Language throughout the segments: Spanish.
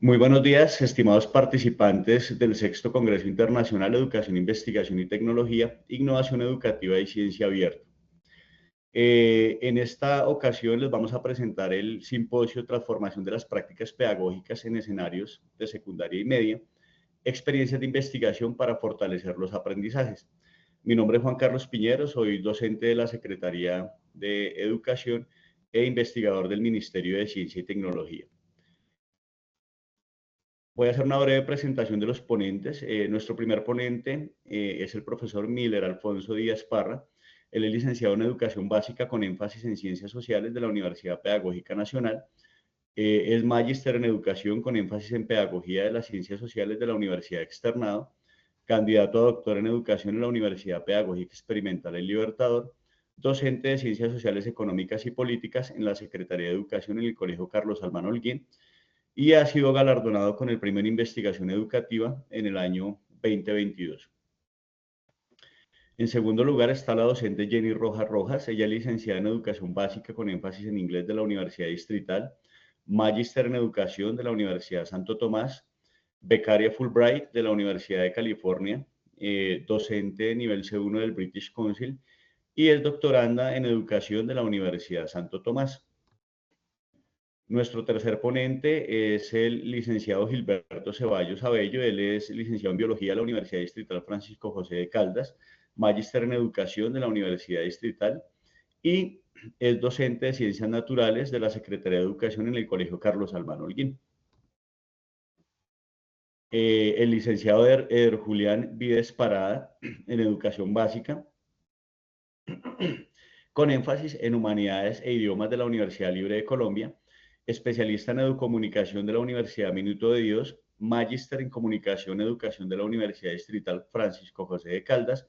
Muy buenos días, estimados participantes del Sexto Congreso Internacional de Educación, Investigación y Tecnología, Innovación Educativa y Ciencia Abierta. En esta ocasión les vamos a presentar el simposio Transformación de las prácticas pedagógicas en escenarios de secundaria y media, experiencias de investigación para fortalecer los aprendizajes. Mi nombre es Juan Carlos Piñero, soy docente de la Secretaría de Educación e investigador del Ministerio de Ciencia y Tecnología. Voy a hacer una breve presentación de los ponentes. Nuestro primer ponente es el profesor Miller Alfonso Díaz Parra. Él es licenciado en Educación Básica con énfasis en Ciencias Sociales de la Universidad Pedagógica Nacional. Es magíster en Educación con énfasis en Pedagogía de las Ciencias Sociales de la Universidad Externado. Candidato a doctor en Educación en la Universidad Pedagógica Experimental El Libertador. Docente de Ciencias Sociales Económicas y Políticas en la Secretaría de Educación en el Colegio Carlos Albán Holguín y ha sido galardonado con el Premio en Investigación Educativa en el año 2022. En segundo lugar está la docente Jenny Rojas Rojas. Ella es licenciada en Educación Básica con énfasis en Inglés de la Universidad Distrital, magíster en Educación de la Universidad Santo Tomás, becaria Fulbright de la Universidad de California, docente de nivel C1 del British Council y es doctoranda en Educación de la Universidad Santo Tomás. Nuestro tercer ponente es el licenciado Gilberto Ceballos Abello. Él es licenciado en Biología de la Universidad Distrital Francisco José de Caldas, magíster en Educación de la Universidad Distrital y es docente de Ciencias Naturales de la Secretaría de Educación en el Colegio Carlos Albán Holguín. El licenciado Eder Julián Vides Parada en Educación Básica, con énfasis en Humanidades e Idiomas de la Universidad Libre de Colombia, especialista en Educomunicación de la Universidad Minuto de Dios, magíster en Comunicación y Educación de la Universidad Distrital Francisco José de Caldas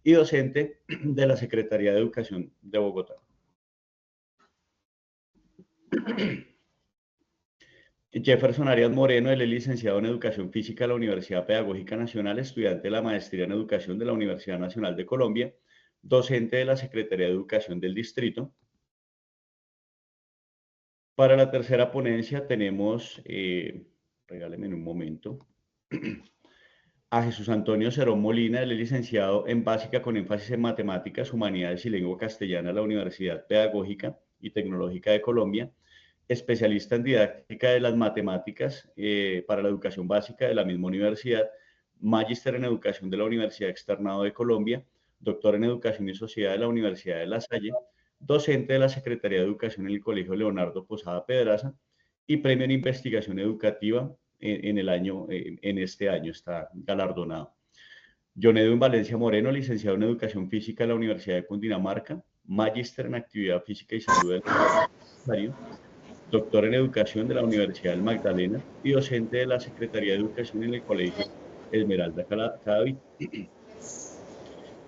y docente de la Secretaría de Educación de Bogotá. Jefferson Arias Moreno, él es licenciado en Educación Física de la Universidad Pedagógica Nacional, estudiante de la Maestría en Educación de la Universidad Nacional de Colombia, docente de la Secretaría de Educación del Distrito. Para la tercera ponencia tenemos, regáleme un momento, a Jesús Antonio Cerón Molina, él es licenciado en Básica con énfasis en Matemáticas, Humanidades y Lengua Castellana de la Universidad Pedagógica y Tecnológica de Colombia, especialista en Didáctica de las Matemáticas para la Educación Básica de la misma universidad, magíster en Educación de la Universidad Externado de Colombia, doctor en Educación y Sociedad de la Universidad de La Salle, docente de la Secretaría de Educación en el Colegio Leonardo Posada Pedraza y premio en investigación educativa en este año está galardonado. John Edwin Valencia Moreno, licenciado en Educación Física de la Universidad de Cundinamarca, magíster en Actividad Física y Salud del Universitario, doctor en Educación de la Universidad del Magdalena y docente de la Secretaría de Educación en el Colegio Esmeralda Cadavid.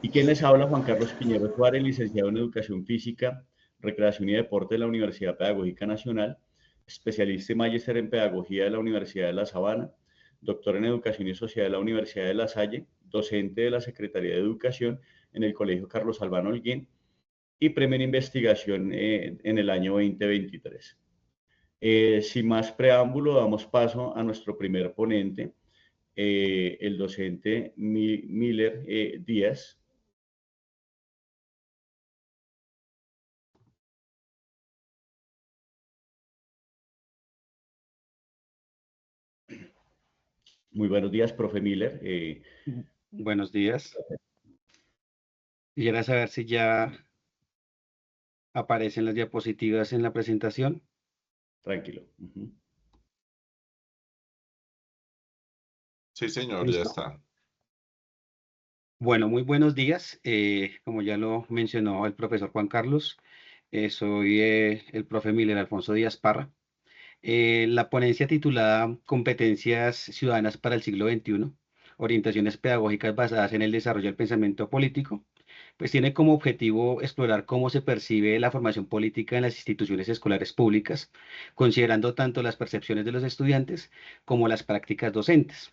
¿Y quién les habla? Juan Carlos Piñero Suárez, licenciado en Educación Física, Recreación y Deporte de la Universidad Pedagógica Nacional, especialista y magíster en Pedagogía de la Universidad de La Sabana, doctor en Educación y Sociedad de la Universidad de La Salle, docente de la Secretaría de Educación en el Colegio Carlos Albán Holguín y premio en investigación en el año 2023. Sin más preámbulo, damos paso a nuestro primer ponente, el docente Miller Díaz. Muy buenos días, profe Miller. Buenos días. Quisiera saber si ya aparecen las diapositivas en la presentación. Tranquilo. Sí, señor, ¿Listo? ya está. Bueno, muy buenos días. Como ya lo mencionó el profesor Juan Carlos, soy el profe Miller Alfonso Díaz Parra. La ponencia titulada Competencias Ciudadanas para el siglo XXI, orientaciones pedagógicas basadas en el desarrollo del pensamiento político, pues tiene como objetivo explorar cómo se percibe la formación política en las instituciones escolares públicas, considerando tanto las percepciones de los estudiantes como las prácticas docentes.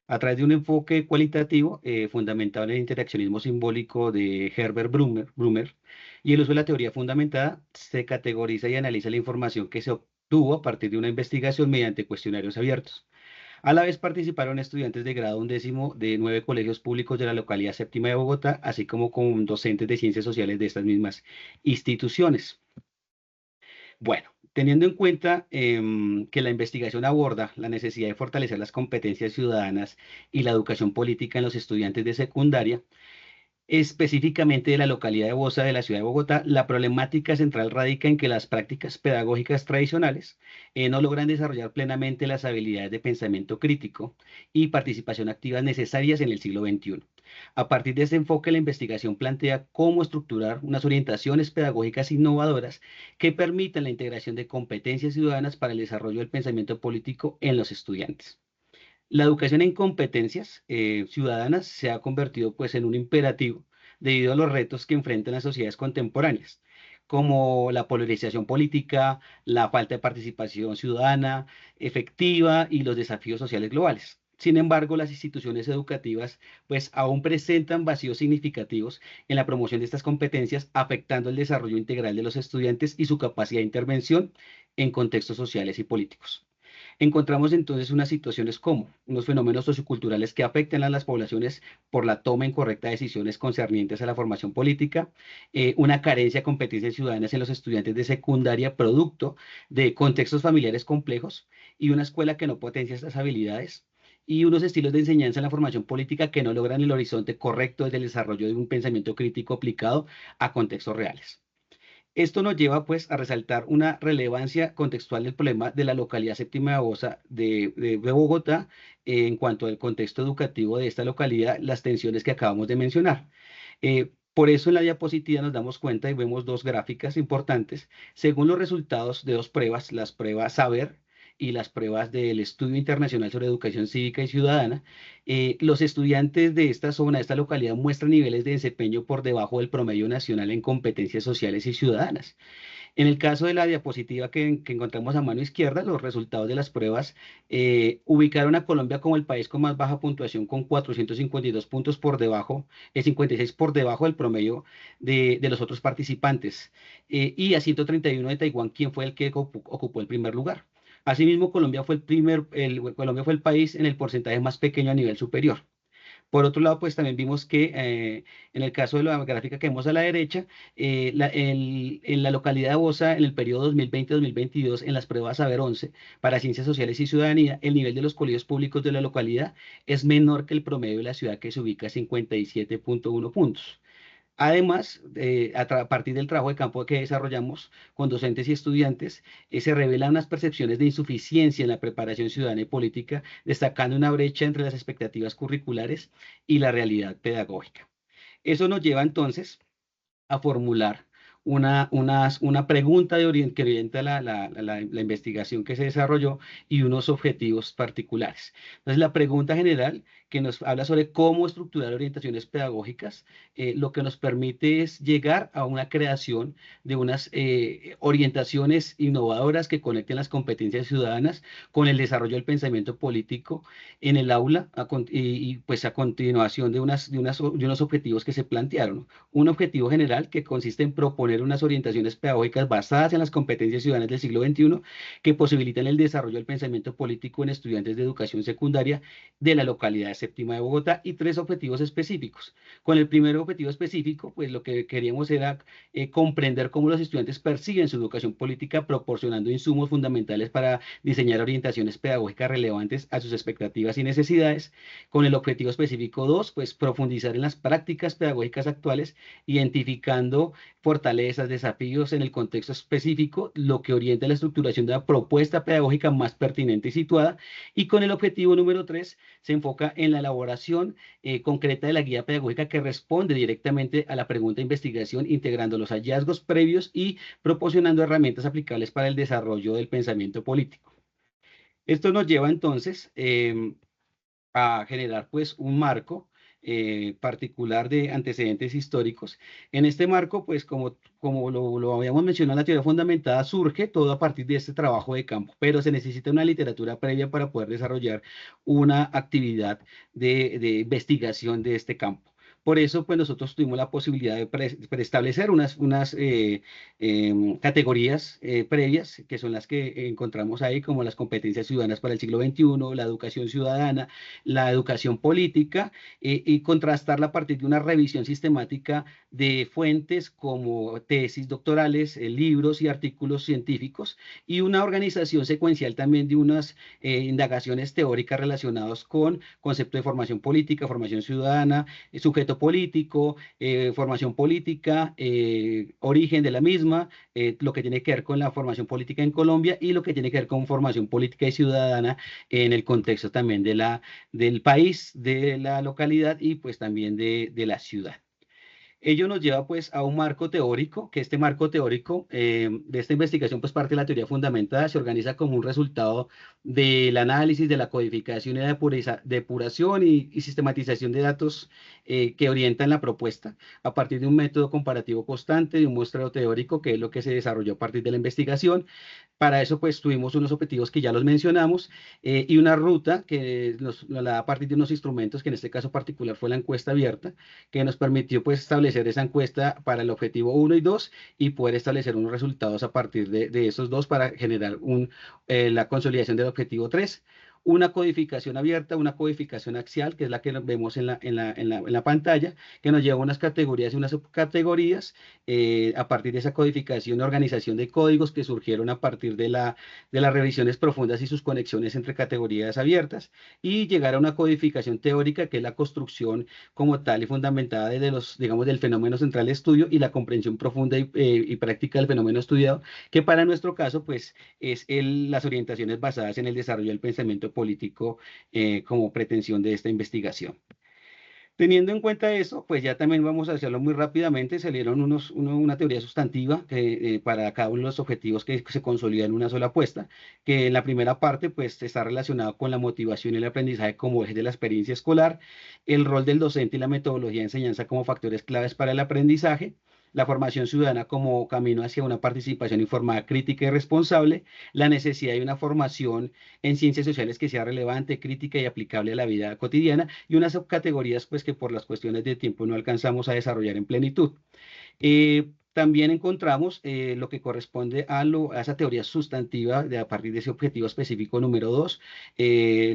A través de un enfoque cualitativo fundamentado en el interaccionismo simbólico de Herbert Blumer y el uso de la teoría fundamentada, se categoriza y analiza la información que se obtuvo a partir de una investigación mediante cuestionarios abiertos. A la vez participaron estudiantes de grado undécimo de 9 colegios públicos de la localidad séptima de Bogotá, así como con docentes de ciencias sociales de estas mismas instituciones. Bueno, teniendo en cuenta que la investigación aborda la necesidad de fortalecer las competencias ciudadanas y la educación política en los estudiantes de secundaria, específicamente de la localidad de Bosa de la ciudad de Bogotá, la problemática central radica en que las prácticas pedagógicas tradicionales no logran desarrollar plenamente las habilidades de pensamiento crítico y participación activa necesarias en el siglo XXI. A partir de este enfoque, la investigación plantea cómo estructurar unas orientaciones pedagógicas innovadoras que permitan la integración de competencias ciudadanas para el desarrollo del pensamiento político en los estudiantes. La educación en competencias ciudadanas se ha convertido pues en un imperativo debido a los retos que enfrentan las sociedades contemporáneas, como la polarización política, la falta de participación ciudadana efectiva y los desafíos sociales globales. Sin embargo, las instituciones educativas pues aún presentan vacíos significativos en la promoción de estas competencias, afectando el desarrollo integral de los estudiantes y su capacidad de intervención en contextos sociales y políticos. Encontramos entonces unas situaciones como unos fenómenos socioculturales que afectan a las poblaciones por la toma incorrecta de decisiones concernientes a la formación política, una carencia de competencias ciudadanas en los estudiantes de secundaria producto de contextos familiares complejos y una escuela que no potencia estas habilidades y unos estilos de enseñanza en la formación política que no logran el horizonte correcto del desarrollo de un pensamiento crítico aplicado a contextos reales. Esto nos lleva pues a resaltar una relevancia contextual del problema de la localidad séptima de Bosa de Bogotá en cuanto al contexto educativo de esta localidad, las tensiones que acabamos de mencionar. Por eso en la diapositiva nos damos cuenta y vemos dos gráficas importantes según los resultados de dos pruebas, las pruebas Saber y las pruebas del Estudio Internacional sobre Educación Cívica y Ciudadana. Los estudiantes de esta zona, de esta localidad, muestran niveles de desempeño por debajo del promedio nacional en competencias sociales y ciudadanas. En el caso de la diapositiva que encontramos a mano izquierda, los resultados de las pruebas ubicaron a Colombia como el país con más baja puntuación, con 452 puntos por debajo, 56 por debajo del promedio de los otros participantes, y a 131 de Taiwán, quien fue el que ocupó el primer lugar. Asimismo, Colombia fue el país en el porcentaje más pequeño a nivel superior. Por otro lado, pues también vimos que en el caso de la gráfica que vemos a la derecha, en la localidad de Bosa, en el periodo 2020-2022, en las pruebas Saber 11 para Ciencias Sociales y Ciudadanía, el nivel de los colegios públicos de la localidad es menor que el promedio de la ciudad, que se ubica a 57,1 puntos. Además, a partir del trabajo de campo que desarrollamos con docentes y estudiantes, se revelan unas percepciones de insuficiencia en la preparación ciudadana y política, destacando una brecha entre las expectativas curriculares y la realidad pedagógica. Eso nos lleva entonces a formular una pregunta que orienta la investigación que se desarrolló y unos objetivos particulares. Entonces, la pregunta general que nos habla sobre cómo estructurar orientaciones pedagógicas, lo que nos permite es llegar a una creación de unas orientaciones innovadoras que conecten las competencias ciudadanas con el desarrollo del pensamiento político en el aula pues a continuación de unos objetivos que se plantearon. Un objetivo general que consiste en proponer unas orientaciones pedagógicas basadas en las competencias ciudadanas del siglo XXI que posibilitan el desarrollo del pensamiento político en estudiantes de educación secundaria de la localidad séptima de Bogotá y tres objetivos específicos. Con el primer objetivo específico, pues lo que queríamos era comprender cómo los estudiantes persiguen su educación política proporcionando insumos fundamentales para diseñar orientaciones pedagógicas relevantes a sus expectativas y necesidades. Con el objetivo específico 2, pues profundizar en las prácticas pedagógicas actuales identificando fortalezas, desafíos en el contexto específico, lo que orienta la estructuración de la propuesta pedagógica más pertinente y situada. Y con el objetivo número 3 se enfoca en la elaboración concreta de la guía pedagógica que responde directamente a la pregunta de investigación, integrando los hallazgos previos y proporcionando herramientas aplicables para el desarrollo del pensamiento político. Esto nos lleva entonces a generar pues un marco particular de antecedentes históricos. En este marco, pues como lo habíamos mencionado, la teoría fundamentada surge todo a partir de este trabajo de campo, pero se necesita una literatura previa para poder desarrollar una actividad de investigación de este campo. Por eso, pues nosotros tuvimos la posibilidad de preestablecer unas categorías previas, que son las que encontramos ahí, como las competencias ciudadanas para el siglo XXI, la educación ciudadana, la educación política, y contrastarla a partir de una revisión sistemática de fuentes como tesis doctorales, libros y artículos científicos, y una organización secuencial también de unas indagaciones teóricas relacionadas con concepto de formación política, formación ciudadana, sujeto político, formación política, origen de la misma, lo que tiene que ver con la formación política en Colombia y lo que tiene que ver con formación política y ciudadana en el contexto también del país, de la localidad y pues también de la ciudad. Ello nos lleva pues a un marco teórico, que este marco teórico de esta investigación pues parte de la teoría fundamentada, se organiza como un resultado del análisis, de la codificación y la depuración y sistematización de datos que orientan la propuesta a partir de un método comparativo constante, de un muestreo teórico, que es lo que se desarrolló a partir de la investigación. Para eso pues tuvimos unos objetivos que ya los mencionamos y una ruta que nos la da a partir de unos instrumentos, que en este caso particular fue la encuesta abierta, que nos permitió pues establecer esa encuesta para el objetivo uno y 2 y poder establecer unos resultados a partir de esos dos para generar la consolidación del objetivo 3. Una codificación abierta, una codificación axial, que es la que vemos en la pantalla, que nos lleva a unas categorías y unas subcategorías a partir de esa codificación y organización de códigos que surgieron a partir de las revisiones profundas y sus conexiones entre categorías abiertas, y llegar a una codificación teórica, que es la construcción como tal y fundamentada desde digamos, del fenómeno central de estudio y la comprensión profunda y práctica del fenómeno estudiado, que para nuestro caso, pues, es las orientaciones basadas en el desarrollo del pensamiento político como pretensión de esta investigación. Teniendo en cuenta eso, pues ya también vamos a hacerlo muy rápidamente. Salieron una teoría sustantiva para cada uno de los objetivos que se consolidan en una sola apuesta, que en la primera parte pues está relacionado con la motivación y el aprendizaje como eje de la experiencia escolar, el rol del docente y la metodología de enseñanza como factores claves para el aprendizaje, la formación ciudadana como camino hacia una participación informada, crítica y responsable, la necesidad de una formación en ciencias sociales que sea relevante, crítica y aplicable a la vida cotidiana, y unas subcategorías pues que por las cuestiones de tiempo no alcanzamos a desarrollar en plenitud. También encontramos lo que corresponde a esa teoría sustantiva a partir de ese objetivo específico número 2,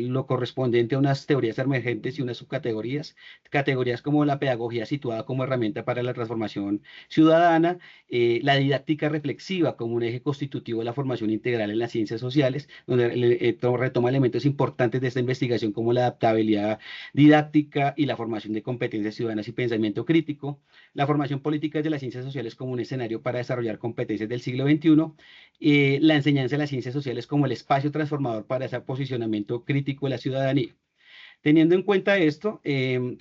lo correspondiente a unas teorías emergentes y unas subcategorías, categorías como la pedagogía situada como herramienta para la transformación ciudadana, la didáctica reflexiva como un eje constitutivo de la formación integral en las ciencias sociales, donde retoma elementos importantes de esta investigación como la adaptabilidad didáctica y la formación de competencias ciudadanas y pensamiento crítico, la formación política de las ciencias sociales como un escenario para desarrollar competencias del siglo XXI, la enseñanza de las ciencias sociales como el espacio transformador para ese posicionamiento crítico de la ciudadanía. Teniendo en cuenta esto,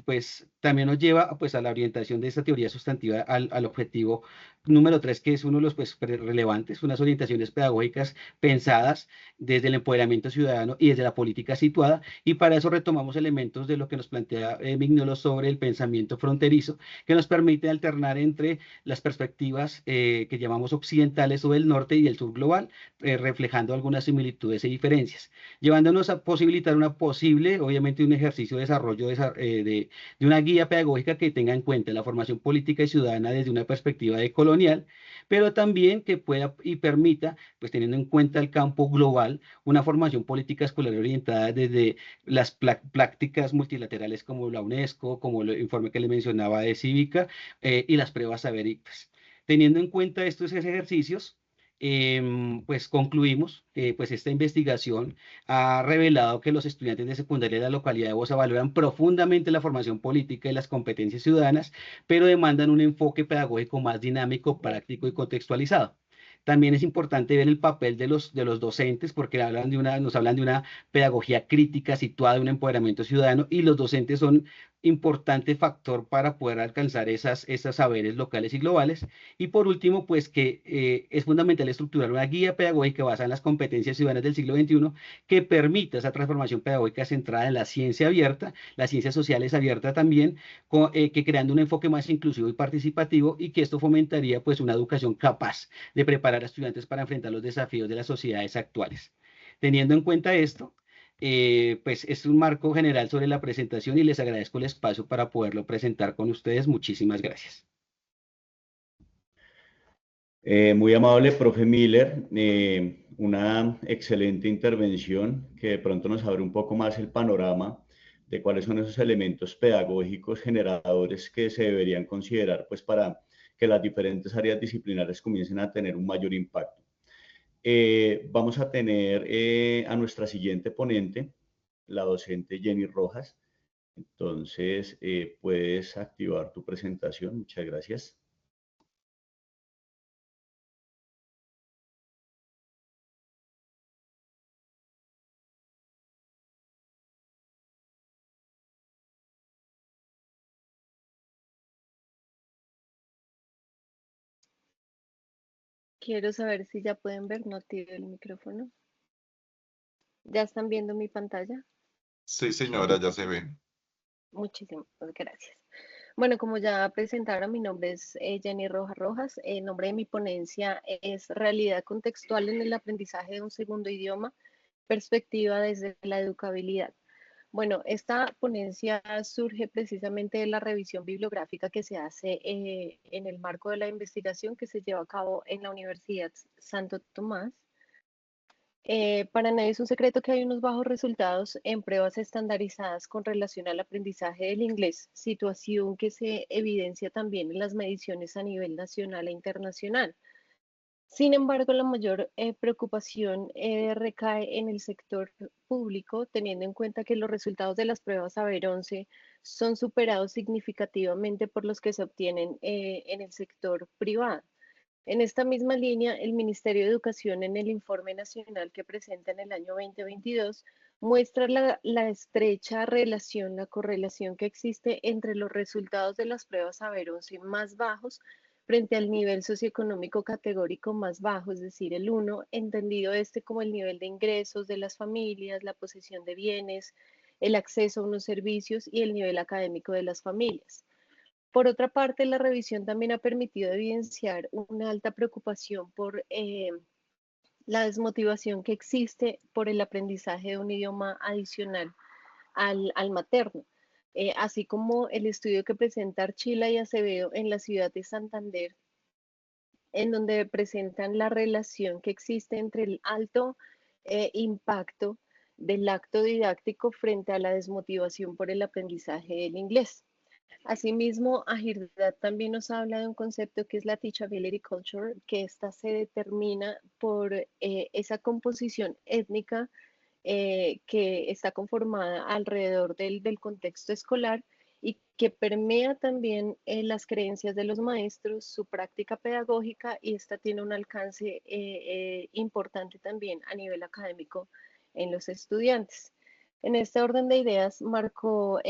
pues también nos lleva pues, a la orientación de esta teoría sustantiva al objetivo número 3, que es uno de los pues, relevantes, unas orientaciones pedagógicas pensadas desde el empoderamiento ciudadano y desde la política situada, y para eso retomamos elementos de lo que nos plantea Mignolo sobre el pensamiento fronterizo, que nos permite alternar entre las perspectivas que llamamos occidentales o del norte y del sur global, reflejando algunas similitudes y diferencias, llevándonos a posibilitar una posible, obviamente un ejercicio de desarrollo de una guía pedagógica que tenga en cuenta la formación política y ciudadana desde una perspectiva de colonial, pero también que pueda y permita, pues teniendo en cuenta el campo global, una formación política escolar orientada desde las prácticas multilaterales como la UNESCO, como el informe que le mencionaba de Cívica, y las pruebas saberistas. Teniendo en cuenta estos ejercicios, pues concluimos que pues esta investigación ha revelado que los estudiantes de secundaria de la localidad de Bosa valoran profundamente la formación política y las competencias ciudadanas, pero demandan un enfoque pedagógico más dinámico, práctico y contextualizado. También es importante ver el papel de los docentes, porque nos hablan de una pedagogía crítica situada en un empoderamiento ciudadano, y los docentes son importante factor para poder alcanzar esas saberes locales y globales. Y por último, pues que es fundamental estructurar una guía pedagógica basada en las competencias ciudadanas del siglo XXI que permita esa transformación pedagógica centrada en la ciencia abierta, las ciencias sociales abiertas también, que creando un enfoque más inclusivo y participativo, y que esto fomentaría pues una educación capaz de preparar a estudiantes para enfrentar los desafíos de las sociedades actuales. Teniendo en cuenta esto, pues es un marco general sobre la presentación y les agradezco el espacio para poderlo presentar con ustedes. Muchísimas gracias. Muy amable, profe Miller, una excelente intervención que de pronto nos abre un poco más el panorama de cuáles son esos elementos pedagógicos generadores que se deberían considerar pues para que las diferentes áreas disciplinares comiencen a tener un mayor impacto. Vamos a tener a nuestra siguiente ponente, la docente Jenny Rojas. Entonces, puedes activar tu presentación. Muchas gracias. Quiero saber si ya pueden ver, no activé el micrófono. ¿Ya están viendo mi pantalla? Sí, señora, ya se ve. Muchísimas gracias. Bueno, como ya presentaron, mi nombre es Jenny Rojas Rojas. El nombre de mi ponencia es Realidad contextual en el aprendizaje de un segundo idioma, perspectiva desde la educabilidad. Bueno, esta ponencia surge precisamente de la revisión bibliográfica que se hace en el marco de la investigación que se lleva a cabo en la Universidad Santo Tomás. Para nadie es un secreto que hay unos bajos resultados en pruebas estandarizadas con relación al aprendizaje del inglés, situación que se evidencia también en las mediciones a nivel nacional e internacional. Sin embargo, la mayor preocupación recae en el sector público, teniendo en cuenta que los resultados de las pruebas Saber 11 son superados significativamente por los que se obtienen en el sector privado. En esta misma línea, el Ministerio de Educación en el informe nacional que presenta en el año 2022 muestra la estrecha relación, la correlación que existe entre los resultados de las pruebas Saber 11 más bajos frente al nivel socioeconómico categórico más bajo, es decir, el 1, entendido este como el nivel de ingresos de las familias, la posesión de bienes, el acceso a unos servicios y el nivel académico de las familias. Por otra parte, la revisión también ha permitido evidenciar una alta preocupación por la desmotivación que existe por el aprendizaje de un idioma adicional al materno, así como el estudio que presenta Archila y Acevedo en la ciudad de Santander, en donde presentan la relación que existe entre el alto impacto del acto didáctico frente a la desmotivación por el aprendizaje del inglés. Asimismo, Ahirdad también nos habla de un concepto que es la teachability culture, que esta se determina por esa composición étnica que está conformada alrededor del contexto escolar y que permea también las creencias de los maestros, su práctica pedagógica, y esta tiene un alcance importante también a nivel académico en los estudiantes. En este orden de ideas, marcó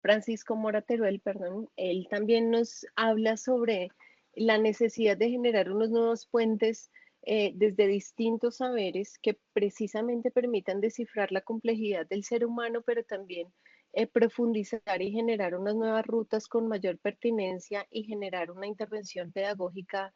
Francisco Mora Teruel, perdón, él también nos habla sobre la necesidad de generar unos nuevos puentes desde distintos saberes que precisamente permitan descifrar la complejidad del ser humano, pero también profundizar y generar unas nuevas rutas con mayor pertinencia y generar una intervención pedagógica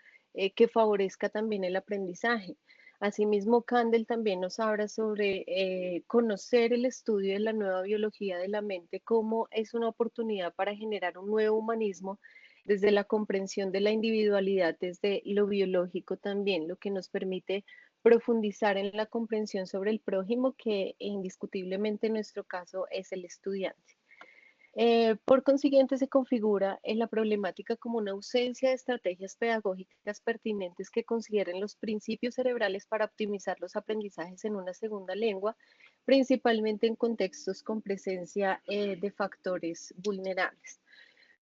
que favorezca también el aprendizaje. Asimismo, Candel también nos habla sobre conocer el estudio de la nueva biología de la mente como es una oportunidad para generar un nuevo humanismo desde la comprensión de la individualidad, desde lo biológico también, lo que nos permite profundizar en la comprensión sobre el prójimo, que indiscutiblemente en nuestro caso es el estudiante. Por consiguiente, se configura en la problemática como una ausencia de estrategias pedagógicas pertinentes que consideren los principios cerebrales para optimizar los aprendizajes en una segunda lengua, principalmente en contextos con presencia de factores vulnerables.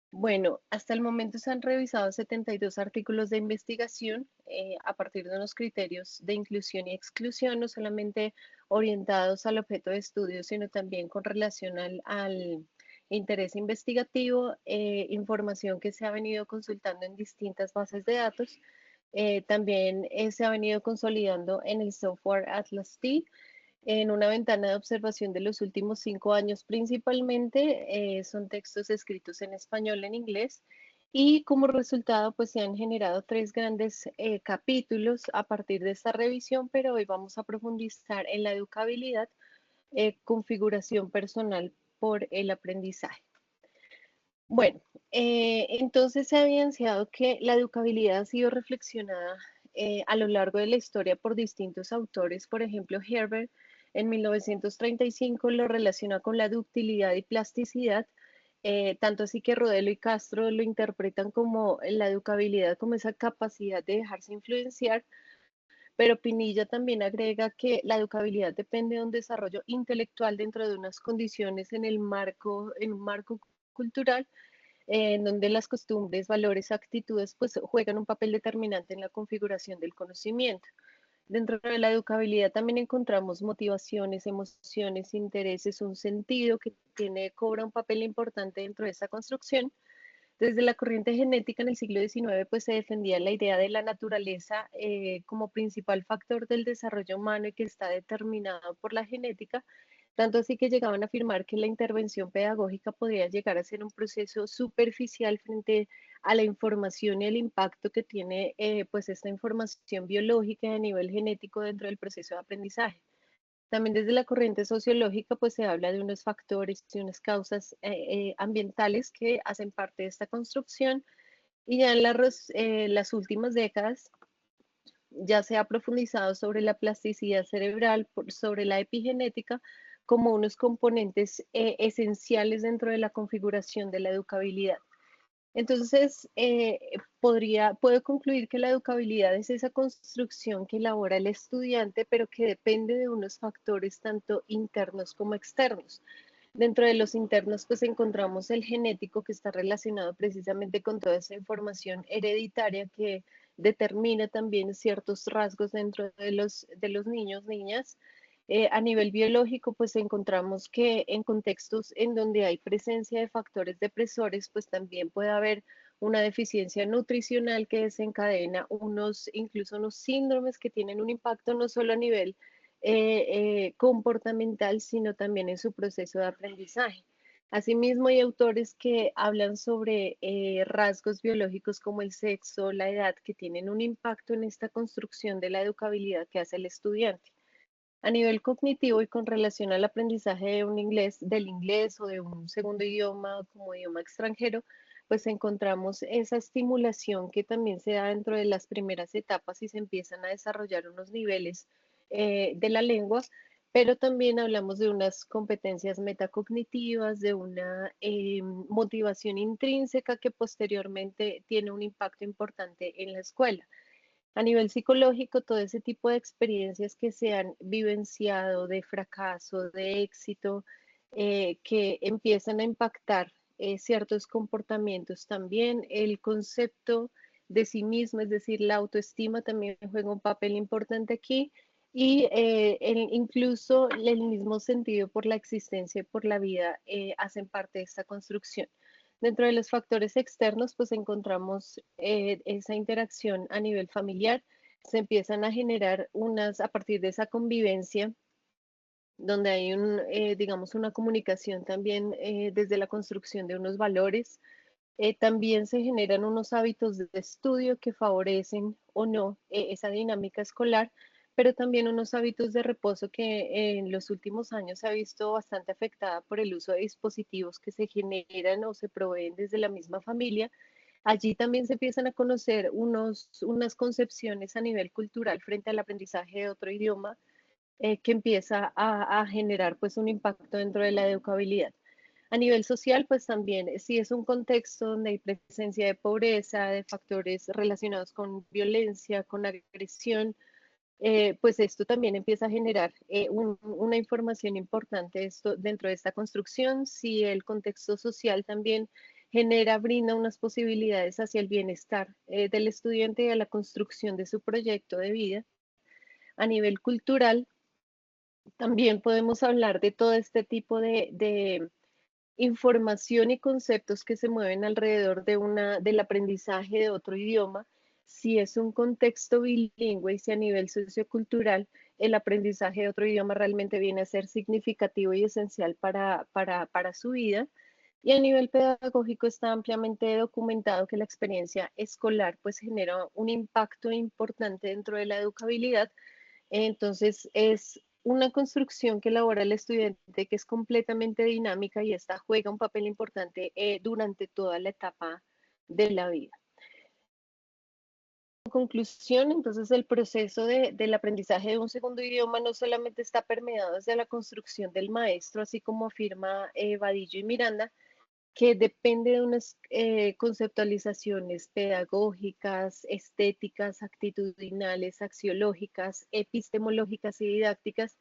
Bueno, hasta el momento se han revisado 72 artículos de investigación a partir de unos criterios de inclusión y exclusión, no solamente orientados al objeto de estudio, sino también con relación al interés investigativo, información que se ha venido consultando en distintas bases de datos. También se ha venido consolidando en el software Atlas T, en una ventana de observación de los últimos 5 años principalmente. Son textos escritos en español, en inglés, Y como resultado, pues se han generado 3 grandes capítulos a partir de esta revisión, pero hoy vamos a profundizar en la educabilidad, configuración personal por el aprendizaje. Bueno, entonces se ha evidenciado que la educabilidad ha sido reflexionada a lo largo de la historia por distintos autores. Por ejemplo, Herbert en 1935 lo relaciona con la ductilidad y plasticidad, tanto así que Rodelo y Castro lo interpretan como la educabilidad, como esa capacidad de dejarse influenciar, pero Pinilla también agrega que la educabilidad depende de un desarrollo intelectual dentro de unas condiciones en un marco cultural en donde las costumbres, valores, actitudes, pues juegan un papel determinante en la configuración del conocimiento. Dentro de la educabilidad también encontramos motivaciones, emociones, intereses, un sentido que cobra un papel importante dentro de esa construcción. Desde la corriente genética en el siglo XIX, pues se defendía la idea de la naturaleza como principal factor del desarrollo humano y que está determinado por la genética, tanto así que llegaban a afirmar que la intervención pedagógica podría llegar a ser un proceso superficial frente a la información y el impacto que tiene pues esta información biológica a nivel genético dentro del proceso de aprendizaje. También desde la corriente sociológica, pues se habla de unos factores y unas causas ambientales que hacen parte de esta construcción y ya en las últimas décadas ya se ha profundizado sobre la plasticidad cerebral, sobre la epigenética, como unos componentes esenciales dentro de la configuración de la educabilidad. Entonces, puedo concluir que la educabilidad es esa construcción que elabora el estudiante, pero que depende de unos factores tanto internos como externos. Dentro de los internos, pues encontramos el genético que está relacionado precisamente con toda esa información hereditaria que determina también ciertos rasgos dentro de los niños, niñas. A nivel biológico, pues encontramos que en contextos en donde hay presencia de factores depresores, pues también puede haber una deficiencia nutricional que desencadena incluso unos síndromes que tienen un impacto no solo a nivel comportamental, sino también en su proceso de aprendizaje. Asimismo, hay autores que hablan sobre rasgos biológicos como el sexo, la edad, que tienen un impacto en esta construcción de la educabilidad que hace el estudiante. A nivel cognitivo y con relación al aprendizaje del inglés o de un segundo idioma como idioma extranjero, pues encontramos esa estimulación que también se da dentro de las primeras etapas y se empiezan a desarrollar unos niveles de la lengua, pero también hablamos de unas competencias metacognitivas, de una motivación intrínseca que posteriormente tiene un impacto importante en la escuela. A nivel psicológico, todo ese tipo de experiencias que se han vivenciado de fracaso, de éxito, que empiezan a impactar ciertos comportamientos también. El concepto de sí mismo, es decir, la autoestima también juega un papel importante aquí y incluso el mismo sentido por la existencia y por la vida hacen parte de esta construcción. Dentro de los factores externos, pues encontramos esa interacción a nivel familiar, se empiezan a generar a partir de esa convivencia, donde hay digamos, una comunicación también desde la construcción de unos valores. También se generan unos hábitos de estudio que favorecen o no esa dinámica escolar, pero también unos hábitos de reposo que en los últimos años se ha visto bastante afectada por el uso de dispositivos que se generan o se proveen desde la misma familia. Allí también se empiezan a conocer unas concepciones a nivel cultural frente al aprendizaje de otro idioma que empieza a generar pues un impacto dentro de la educabilidad. A nivel social, pues también, si es un contexto donde hay presencia de pobreza, de factores relacionados con violencia, con agresión, pues esto también empieza a generar una información importante dentro de esta construcción. Si el contexto social también brinda unas posibilidades hacia el bienestar del estudiante y a la construcción de su proyecto de vida. A nivel cultural, también podemos hablar de todo este tipo de información y conceptos que se mueven alrededor del aprendizaje de otro idioma. Si es un contexto bilingüe y si a nivel sociocultural el aprendizaje de otro idioma realmente viene a ser significativo y esencial para su vida. Y a nivel pedagógico está ampliamente documentado que la experiencia escolar pues genera un impacto importante dentro de la educabilidad. Entonces es una construcción que elabora el estudiante que es completamente dinámica y esta juega un papel importante durante toda la etapa de la vida. En conclusión, entonces el proceso del aprendizaje de un segundo idioma no solamente está permeado desde la construcción del maestro, así como afirma Vadillo y Miranda, que depende de unas conceptualizaciones pedagógicas, estéticas, actitudinales, axiológicas, epistemológicas y didácticas,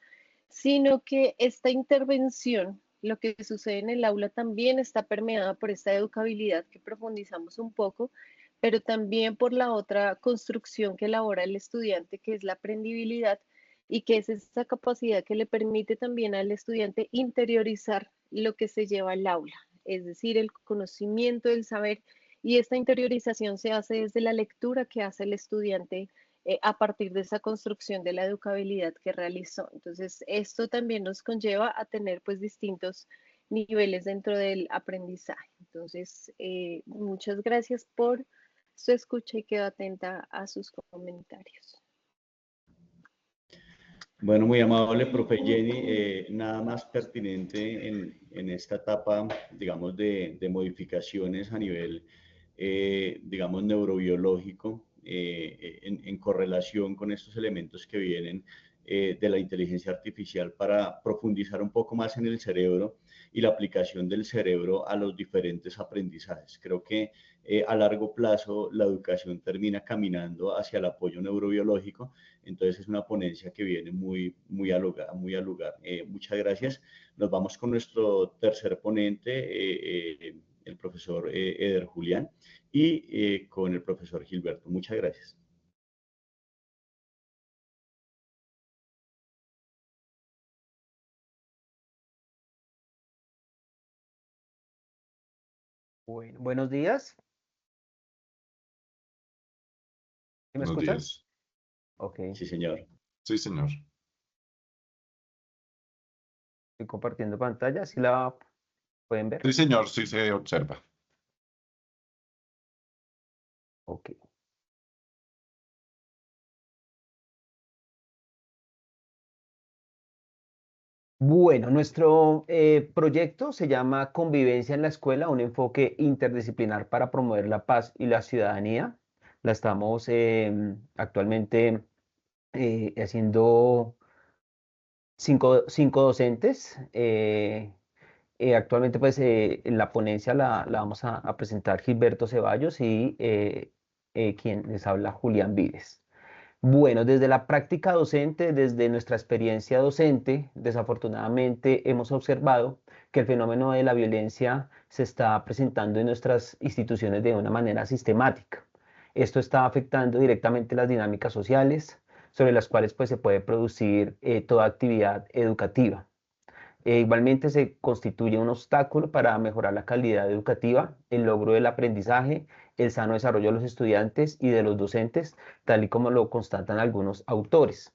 sino que esta intervención, lo que sucede en el aula, también está permeada por esta educabilidad que profundizamos un poco, pero también por la otra construcción que elabora el estudiante, que es la aprendibilidad, y que es esa capacidad que le permite también al estudiante interiorizar lo que se lleva al aula, es decir, el conocimiento, el saber, y esta interiorización se hace desde la lectura que hace el estudiante a partir de esa construcción de la educabilidad que realizó. Entonces, esto también nos conlleva a tener pues distintos niveles dentro del aprendizaje. Entonces, muchas gracias por su escucha y quedo atenta a sus comentarios. Bueno, muy amable, profe Jenny. Nada más pertinente en esta etapa, digamos, de modificaciones a nivel, digamos, neurobiológico, en correlación con estos elementos que vienen de la inteligencia artificial para profundizar un poco más en el cerebro y la aplicación del cerebro a los diferentes aprendizajes. Creo que a largo plazo la educación termina caminando hacia el apoyo neurobiológico. Entonces es una ponencia que viene muy al lugar. Muchas gracias. Nos vamos con nuestro tercer ponente, el profesor Eder Julián, y con el profesor Gilberto. Muchas gracias. Bueno, buenos días. ¿Sí me Buenos escuchan? días. Ok, Sí, señor. Sí, señor. estoy compartiendo pantalla, ¿sí la pueden ver? Sí, señor, sí se observa. Ok. Bueno, nuestro proyecto se llama Convivencia en la Escuela, un enfoque interdisciplinar para promover la paz y la ciudadanía. La estamos actualmente haciendo cinco docentes. Actualmente, pues, en la ponencia la vamos a presentar Gilberto Ceballos y quien les habla, Julián Vives. Bueno, desde la práctica docente, desde nuestra experiencia docente, desafortunadamente hemos observado que el fenómeno de la violencia se está presentando en nuestras instituciones de una manera sistemática. Esto está afectando directamente las dinámicas sociales sobre las cuales pues, se puede producir toda actividad educativa. Igualmente se constituye un obstáculo para mejorar la calidad educativa, el logro del aprendizaje, el sano desarrollo de los estudiantes y de los docentes, tal y como lo constatan algunos autores.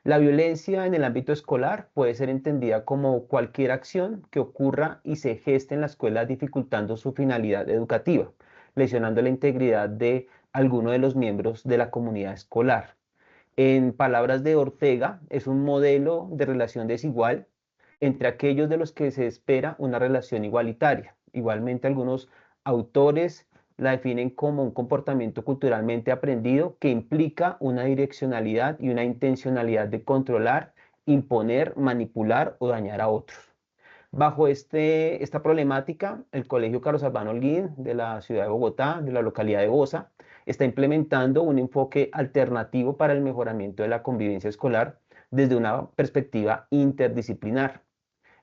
La violencia en el ámbito escolar puede ser entendida como cualquier acción que ocurra y se geste en la escuela dificultando su finalidad educativa, lesionando la integridad de alguno de los miembros de la comunidad escolar. En palabras de Ortega, es un modelo de relación desigual entre aquellos de los que se espera una relación igualitaria. Igualmente, algunos autores la definen como un comportamiento culturalmente aprendido que implica una direccionalidad y una intencionalidad de controlar, imponer, manipular o dañar a otros. Bajo esta problemática, el Colegio Carlos Albano Holguín de la ciudad de Bogotá, de la localidad de Bosa, está implementando un enfoque alternativo para el mejoramiento de la convivencia escolar desde una perspectiva interdisciplinar.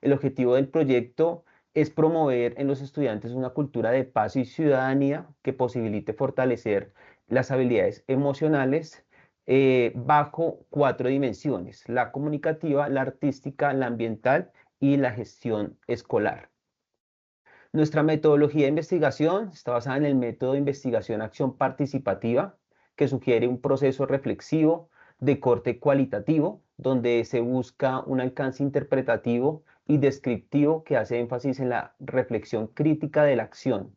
El objetivo del proyecto es promover en los estudiantes una cultura de paz y ciudadanía que posibilite fortalecer las habilidades emocionales bajo 4 dimensiones: la comunicativa, la artística, la ambiental y la gestión escolar. Nuestra metodología de investigación está basada en el método de investigación-acción participativa, que sugiere un proceso reflexivo de corte cualitativo, donde se busca un alcance interpretativo y descriptivo que hace énfasis en la reflexión crítica de la acción.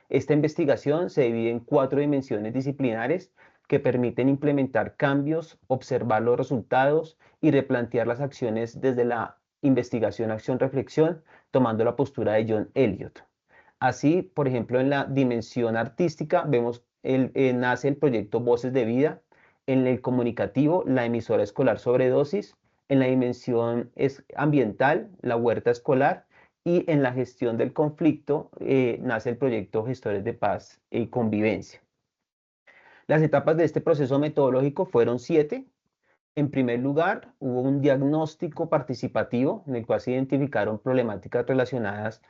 Esta investigación se divide en 4 dimensiones disciplinares que permiten implementar cambios, observar los resultados y replantear las acciones desde la investigación, acción, reflexión, tomando la postura de John Elliott. Así, por ejemplo, en la dimensión artística vemos nace el proyecto Voces de Vida, en el comunicativo, la emisora escolar Sobredosis, en la dimensión ambiental, la huerta escolar, y en la gestión del conflicto nace el proyecto Gestores de Paz y Convivencia. Las etapas de este proceso metodológico fueron 7. En primer lugar, hubo un diagnóstico participativo en el cual se identificaron problemáticas relacionadas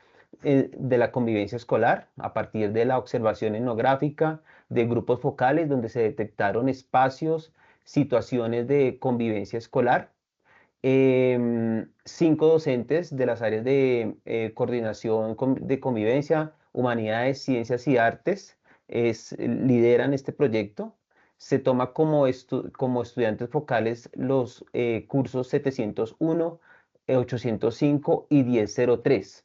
de la convivencia escolar a partir de la observación etnográfica de grupos focales donde se detectaron espacios, situaciones de convivencia escolar. 5 docentes de las áreas de coordinación de convivencia, humanidades, ciencias y artes lideran este proyecto. Se toma como estudiantes focales los cursos 701, 805 y 1003.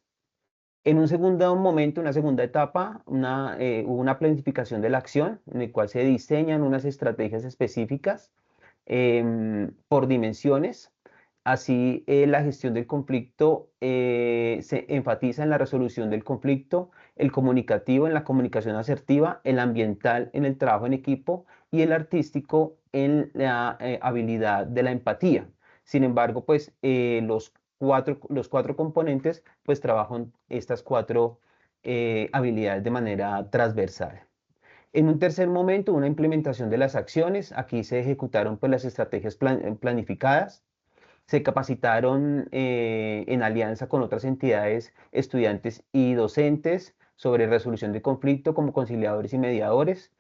En un segundo momento, una segunda etapa, hubo una planificación de la acción en la cual se diseñan unas estrategias específicas por dimensiones. Así, la gestión del conflicto se enfatiza en la resolución del conflicto, el comunicativo en la comunicación asertiva, el ambiental en el trabajo en equipo y el artístico en la habilidad de la empatía. Sin embargo, pues los cuatro componentes pues trabajan estas 4 habilidades de manera transversal. En un tercer momento, una implementación de las acciones. Aquí se ejecutaron pues, las estrategias planificadas. Se capacitaron en alianza con otras entidades, estudiantes y docentes sobre resolución de conflicto como conciliadores y mediadores.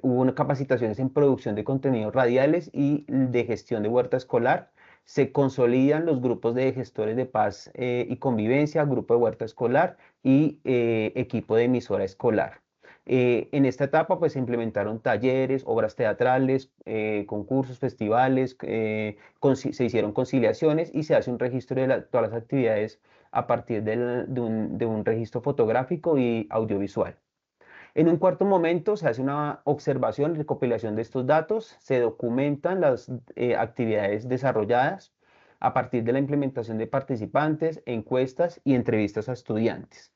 Hubo capacitaciones en producción de contenidos radiales y de gestión de huerta escolar. Se consolidan los grupos de gestores de paz y convivencia, grupo de huerta escolar y equipo de emisora escolar. En esta etapa pues se implementaron talleres, obras teatrales, concursos, festivales, se hicieron conciliaciones y se hace un registro de todas las actividades a partir de un registro fotográfico y audiovisual. En un cuarto momento se hace una observación y recopilación de estos datos, se documentan las actividades desarrolladas a partir de la implementación de participantes, encuestas y entrevistas a estudiantes.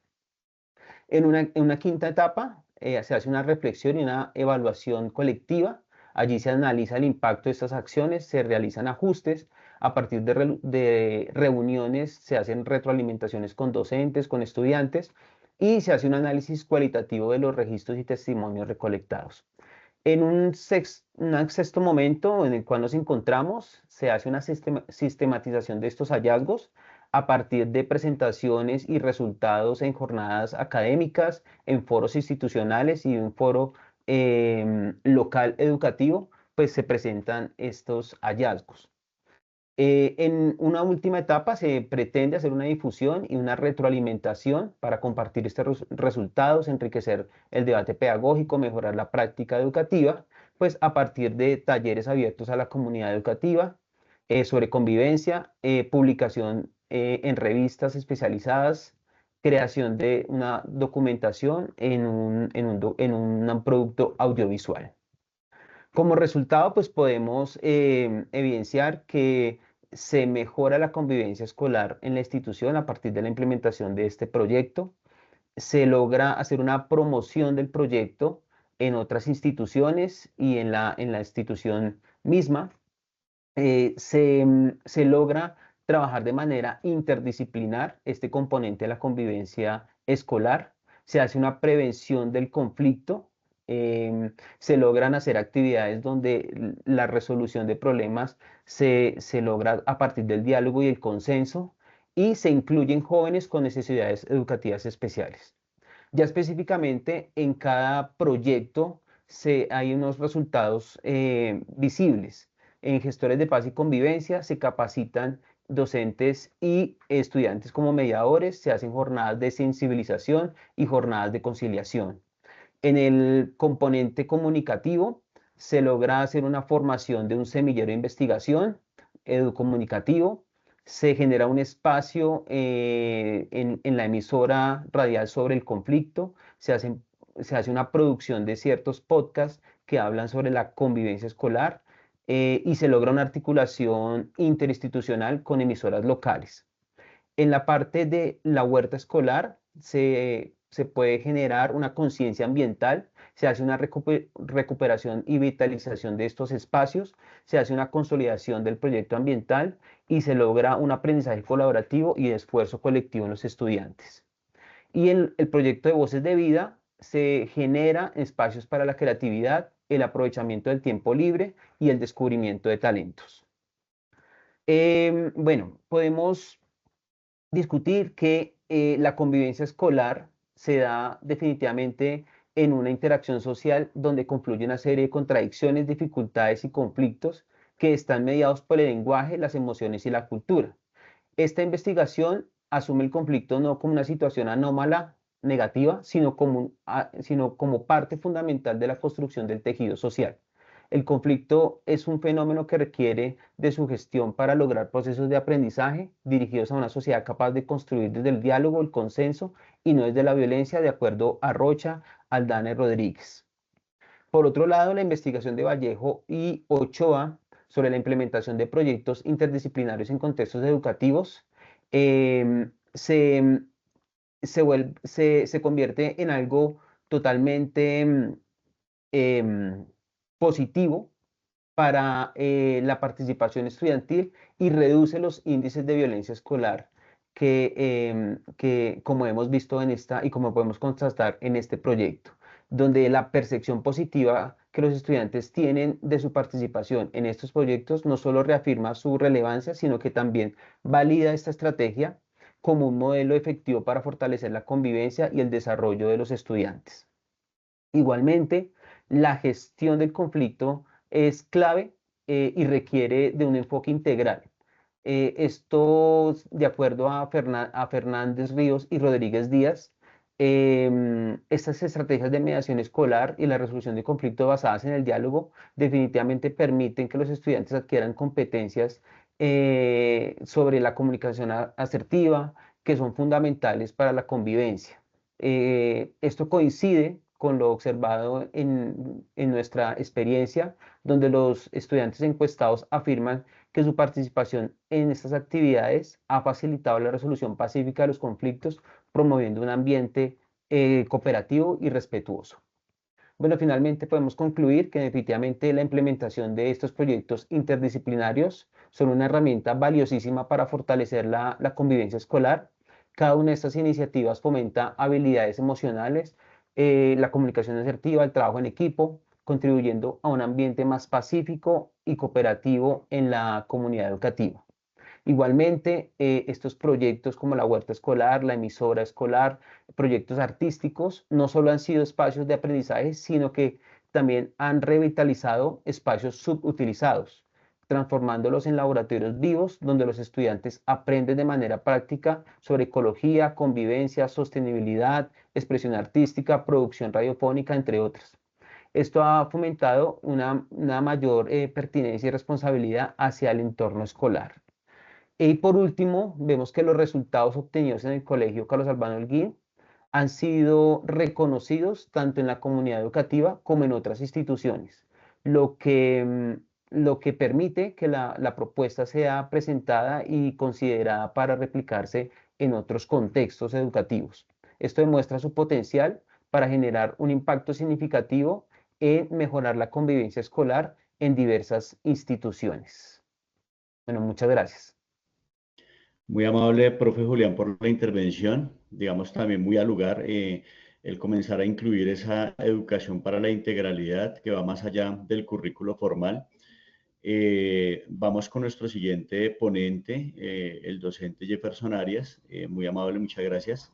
En una quinta etapa se hace una reflexión y una evaluación colectiva. Allí se analiza el impacto de estas acciones, se realizan ajustes. A partir de reuniones se hacen retroalimentaciones con docentes, con estudiantes y se hace un análisis cualitativo de los registros y testimonios recolectados. En un sexto momento en el cual nos encontramos, se hace una sistematización de estos hallazgos a partir de presentaciones y resultados en jornadas académicas, en foros institucionales y un foro local educativo, pues se presentan estos hallazgos. En una última etapa se pretende hacer una difusión y una retroalimentación para compartir estos resultados, enriquecer el debate pedagógico, mejorar la práctica educativa, pues a partir de talleres abiertos a la comunidad educativa sobre convivencia, publicación en revistas especializadas, creación de una documentación en un producto audiovisual. Como resultado, pues podemos evidenciar que se mejora la convivencia escolar en la institución a partir de la implementación de este proyecto. Se logra hacer una promoción del proyecto en otras instituciones y en la institución misma. Se logra trabajar de manera interdisciplinar este componente de la convivencia escolar. Se hace una prevención del conflicto. Se logran hacer actividades donde la resolución de problemas se logra a partir del diálogo y el consenso y se incluyen jóvenes con necesidades educativas especiales. Ya específicamente en cada proyecto hay unos resultados visibles. En gestores de paz y convivencia se capacitan docentes y estudiantes como mediadores, se hacen jornadas de sensibilización y jornadas de conciliación. En el componente comunicativo se logra hacer una formación de un semillero de investigación educomunicativo, se genera un espacio en la emisora radial sobre el conflicto, se hace una producción de ciertos podcasts que hablan sobre la convivencia escolar y se logra una articulación interinstitucional con emisoras locales. En la parte de la huerta escolar se puede generar una conciencia ambiental, se hace una recuperación y vitalización de estos espacios, se hace una consolidación del proyecto ambiental y se logra un aprendizaje colaborativo y de esfuerzo colectivo en los estudiantes. Y en el proyecto de Voces de Vida se genera espacios para la creatividad, el aprovechamiento del tiempo libre y el descubrimiento de talentos. Bueno, podemos discutir que la convivencia escolar se da definitivamente en una interacción social donde confluye una serie de contradicciones, dificultades y conflictos que están mediados por el lenguaje, las emociones y la cultura. Esta investigación asume el conflicto no como una situación anómala, negativa, sino como parte fundamental de la construcción del tejido social. El conflicto es un fenómeno que requiere de su gestión para lograr procesos de aprendizaje dirigidos a una sociedad capaz de construir desde el diálogo, el consenso y no desde la violencia, de acuerdo a Rocha, Aldana y Rodríguez. Por otro lado, la investigación de Vallejo y Ochoa sobre la implementación de proyectos interdisciplinarios en contextos educativos se convierte en algo totalmente positivo para la participación estudiantil y reduce los índices de violencia escolar que como hemos visto en esta y como podemos constatar en este proyecto, donde la percepción positiva que los estudiantes tienen de su participación en estos proyectos no solo reafirma su relevancia, sino que también valida esta estrategia como un modelo efectivo para fortalecer la convivencia y el desarrollo de los estudiantes. Igualmente, la gestión del conflicto es clave y requiere de un enfoque integral. Esto, de acuerdo a Fernández Ríos y Rodríguez Díaz, estas estrategias de mediación escolar y la resolución de conflictos basadas en el diálogo definitivamente permiten que los estudiantes adquieran competencias sobre la comunicación asertiva, que son fundamentales para la convivencia. Esto coincide con lo observado en nuestra experiencia, donde los estudiantes encuestados afirman que su participación en estas actividades ha facilitado la resolución pacífica de los conflictos, promoviendo un ambiente cooperativo y respetuoso. Bueno, finalmente podemos concluir que definitivamente la implementación de estos proyectos interdisciplinarios son una herramienta valiosísima para fortalecer la convivencia escolar. Cada una de estas iniciativas fomenta habilidades emocionales, la comunicación asertiva, el trabajo en equipo, contribuyendo a un ambiente más pacífico y cooperativo en la comunidad educativa. Igualmente, estos proyectos como la huerta escolar, la emisora escolar, proyectos artísticos, no solo han sido espacios de aprendizaje, sino que también han revitalizado espacios subutilizados, transformándolos en laboratorios vivos donde los estudiantes aprenden de manera práctica sobre ecología, convivencia, sostenibilidad, expresión artística, producción radiofónica, entre otras. Esto ha fomentado una mayor pertinencia y responsabilidad hacia el entorno escolar. Y por último, vemos que los resultados obtenidos en el Colegio Carlos Albano Holguín han sido reconocidos tanto en la comunidad educativa como en otras instituciones, lo que permite que la propuesta sea presentada y considerada para replicarse en otros contextos educativos. Esto demuestra su potencial para generar un impacto significativo en mejorar la convivencia escolar en diversas instituciones. Bueno, muchas gracias. Muy amable, profe Julián, por la intervención. Digamos, también muy al lugar el comenzar a incluir esa educación para la integralidad que va más allá del currículo formal. Vamos con nuestro siguiente ponente, el docente Jefferson Arias. Muy amable, muchas gracias.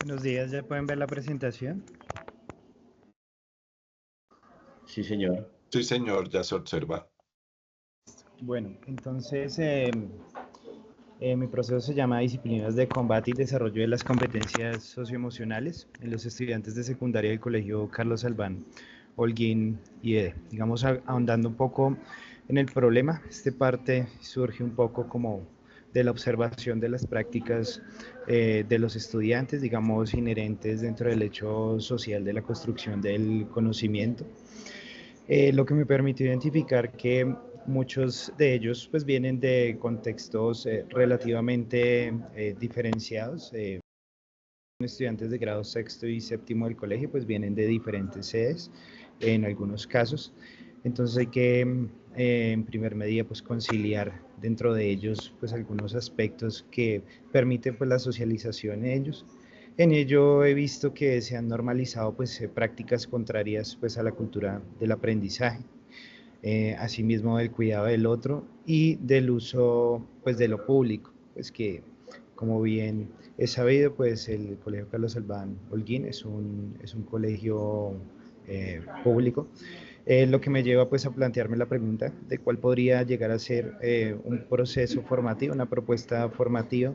Buenos días, ¿ya pueden ver la presentación? Sí, señor. Sí, señor, ya se observa. Bueno, entonces mi proceso se llama Disciplinas de Combate y Desarrollo de las Competencias Socioemocionales en los estudiantes de secundaria del Colegio Carlos Albán, Holguín y EDE. Digamos, ahondando un poco en el problema, este parte surge un poco como de la observación de las prácticas de los estudiantes, digamos, inherentes dentro del hecho social de la construcción del conocimiento, lo que me permitió identificar que muchos de ellos pues vienen de contextos relativamente diferenciados. Estudiantes de grado sexto y séptimo del colegio pues vienen de diferentes sedes en algunos casos. Entonces hay que en primer medida pues conciliar dentro de ellos pues algunos aspectos que permiten pues la socialización en ellos. En ello he visto que se han normalizado pues prácticas contrarias pues a la cultura del aprendizaje, asimismo del cuidado del otro y del uso pues de lo público, pues que como bien es sabido pues el Colegio Carlos Albán Holguín es un colegio público, lo que me lleva pues a plantearme la pregunta de cuál podría llegar a ser un proceso formativo, una propuesta formativa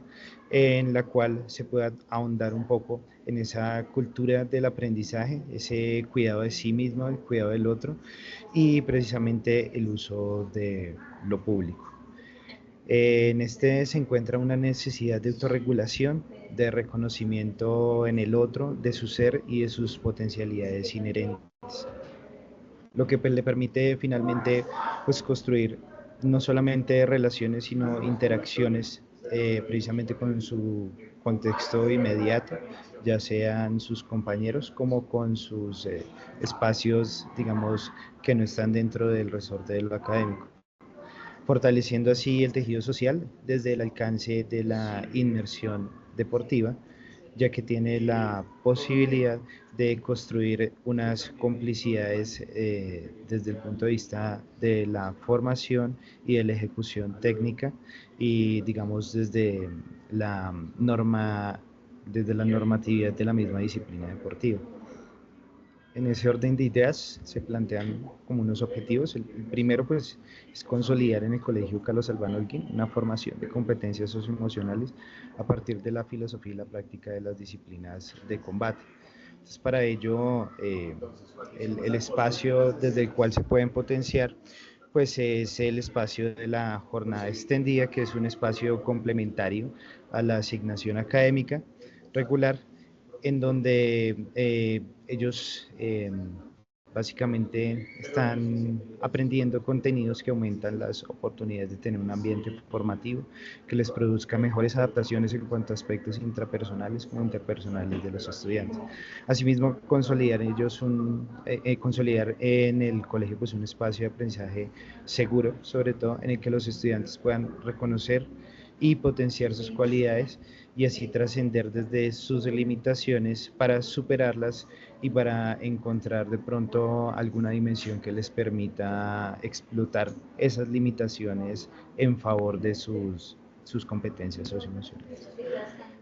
en la cual se pueda ahondar un poco en esa cultura del aprendizaje, ese cuidado de sí mismo, el cuidado del otro y precisamente el uso de lo público. En este se encuentra una necesidad de autorregulación, de reconocimiento en el otro, de su ser y de sus potencialidades inherentes, lo que pues, le permite finalmente pues, construir no solamente relaciones, sino interacciones precisamente con su contexto inmediato, ya sean sus compañeros como con sus espacios, digamos, que no están dentro del resorte de lo académico, fortaleciendo así el tejido social desde el alcance de la inmersión deportiva, ya que tiene la posibilidad de construir unas complicidades desde el punto de vista de la formación y de la ejecución técnica y digamos la desde la normatividad de la misma disciplina deportiva. En ese orden de ideas se plantean como unos objetivos. El primero pues es consolidar en el Colegio Carlos Albán Holguín una formación de competencias socioemocionales a partir de la filosofía y la práctica de las disciplinas de combate. Entonces para ello el espacio desde el cual se pueden potenciar pues es el espacio de la jornada extendida, que es un espacio complementario a la asignación académica regular, en donde ellos básicamente están aprendiendo contenidos que aumentan las oportunidades de tener un ambiente formativo que les produzca mejores adaptaciones en cuanto a aspectos intrapersonales como interpersonales de los estudiantes. Asimismo, consolidar en el colegio pues, un espacio de aprendizaje seguro, sobre todo en el que los estudiantes puedan reconocer y potenciar sus cualidades y así trascender desde sus limitaciones para superarlas y para encontrar de pronto alguna dimensión que les permita explotar esas limitaciones en favor de sus competencias socioemocionales.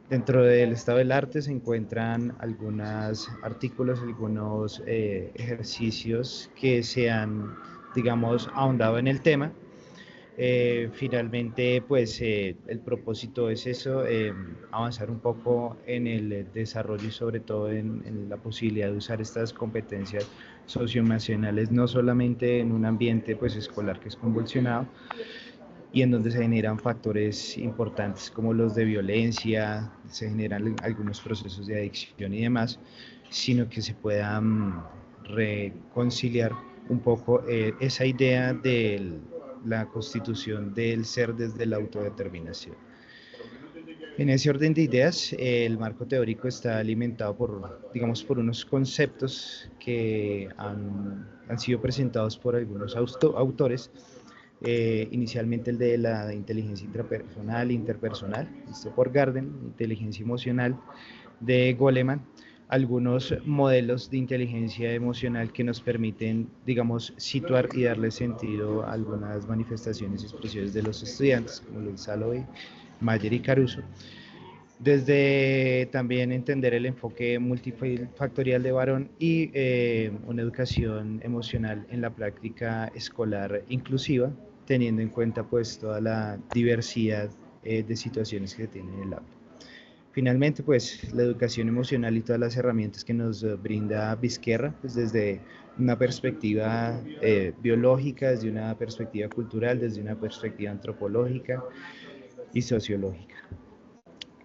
Dentro del estado del arte se encuentran algunos artículos, algunos ejercicios que se han, digamos, ahondado en el tema. Finalmente, pues el propósito es eso, avanzar un poco en el desarrollo y sobre todo en la posibilidad de usar estas competencias socioemocionales, no solamente en un ambiente pues, escolar que es convulsionado y en donde se generan factores importantes como los de violencia, se generan algunos procesos de adicción y demás, sino que se pueda reconciliar un poco esa idea de la constitución del ser desde la autodeterminación. En ese orden de ideas, el marco teórico está alimentado por, digamos, por unos conceptos que han sido presentados por algunos autores, inicialmente el de la inteligencia intrapersonal e interpersonal, visto por Garden, inteligencia emocional de Goleman, algunos modelos de inteligencia emocional que nos permiten, digamos, situar y darle sentido a algunas manifestaciones y expresiones de los estudiantes, como los de Salovey, Mayer y Caruso. Desde también entender el enfoque multifactorial de Barón y una educación emocional en la práctica escolar inclusiva, teniendo en cuenta pues toda la diversidad de situaciones que tiene el aula. Finalmente, pues la educación emocional y todas las herramientas que nos brinda Bizquerra, pues desde una perspectiva biológica, desde una perspectiva cultural, desde una perspectiva antropológica y sociológica.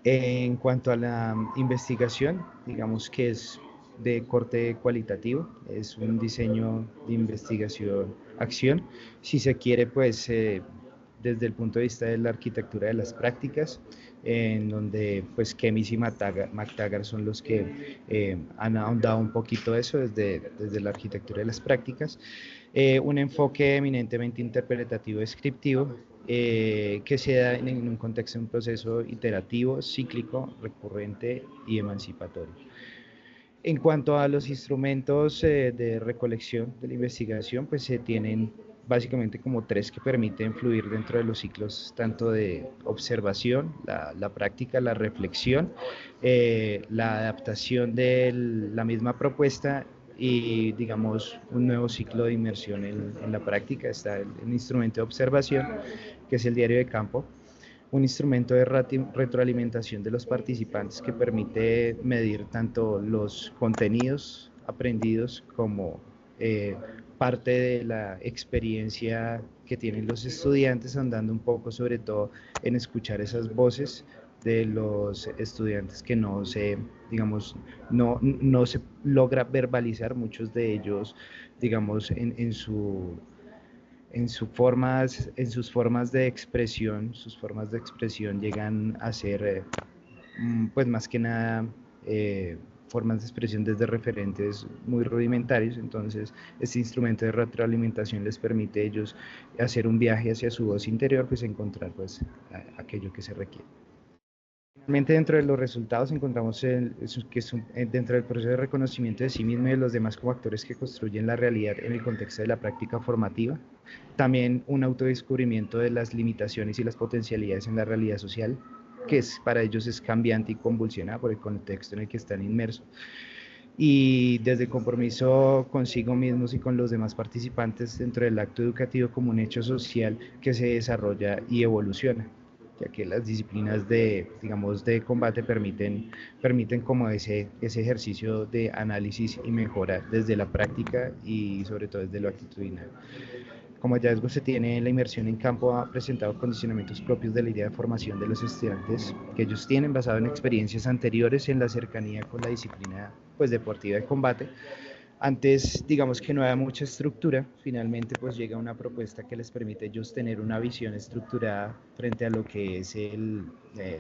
En cuanto a la investigación, digamos que es de corte cualitativo, es un diseño de investigación-acción. Si se quiere, pues desde el punto de vista de la arquitectura de las prácticas, en donde pues Kemis y McTaggart son los que han ahondado un poquito eso desde la arquitectura de las prácticas. Un enfoque eminentemente interpretativo descriptivo, que se da en un contexto de un proceso iterativo, cíclico, recurrente y emancipatorio. En cuanto a los instrumentos de recolección de la investigación, pues se tienen básicamente como tres que permiten fluir dentro de los ciclos, tanto de observación, la práctica, la reflexión, la adaptación de la misma propuesta y, digamos, un nuevo ciclo de inmersión en la práctica. Está el instrumento de observación, que es el diario de campo, un instrumento de retroalimentación de los participantes que permite medir tanto los contenidos aprendidos como parte de la experiencia que tienen los estudiantes, andando un poco sobre todo en escuchar esas voces de los estudiantes que no se, digamos, no se logra verbalizar, muchos de ellos, digamos, en sus formas de expresión, llegan a ser, pues más que nada, formas de expresión desde referentes muy rudimentarios. Entonces, este instrumento de retroalimentación les permite a ellos hacer un viaje hacia su voz interior, pues encontrar pues aquello que se requiere. Finalmente, dentro de los resultados encontramos dentro del proceso de reconocimiento de sí mismo y de los demás como actores que construyen la realidad en el contexto de la práctica formativa, también un autodescubrimiento de las limitaciones y las potencialidades en la realidad social, que para ellos es cambiante y convulsionada por el contexto en el que están inmersos, y desde el compromiso consigo mismos y con los demás participantes dentro del acto educativo como un hecho social que se desarrolla y evoluciona, ya que las disciplinas de combate permiten como ese ejercicio de análisis y mejora desde la práctica y sobre todo desde lo actitudinal. Como hallazgo se tiene la inmersión en campo, ha presentado condicionamientos propios de la idea de formación de los estudiantes que ellos tienen, basado en experiencias anteriores en la cercanía con la disciplina pues deportiva de combate. Antes, digamos que no había mucha estructura, finalmente pues llega una propuesta que les permite ellos tener una visión estructurada frente a lo que es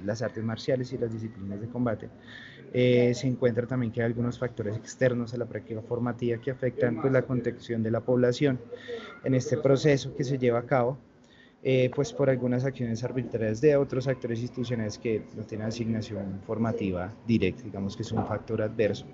las artes marciales y las disciplinas de combate. Se encuentra también que hay algunos factores externos a la práctica formativa que afectan pues la contención de la población en este proceso que se lleva a cabo, pues por algunas acciones arbitrarias de otros actores institucionales que no tienen asignación formativa directa, digamos que es un factor adverso.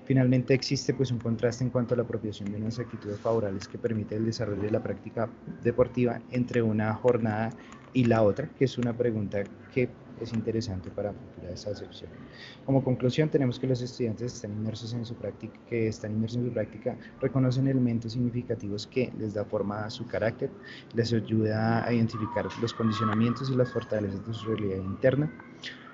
Finalmente existe pues un contraste en cuanto a la apropiación de unas actitudes favorables que permite el desarrollo de la práctica deportiva entre una jornada y la otra, que es una pregunta que es interesante para futuras acepciones. Como conclusión, tenemos que los estudiantes que están inmersos en su práctica reconocen elementos significativos que les da forma a su carácter, les ayuda a identificar los condicionamientos y las fortalezas de su realidad interna.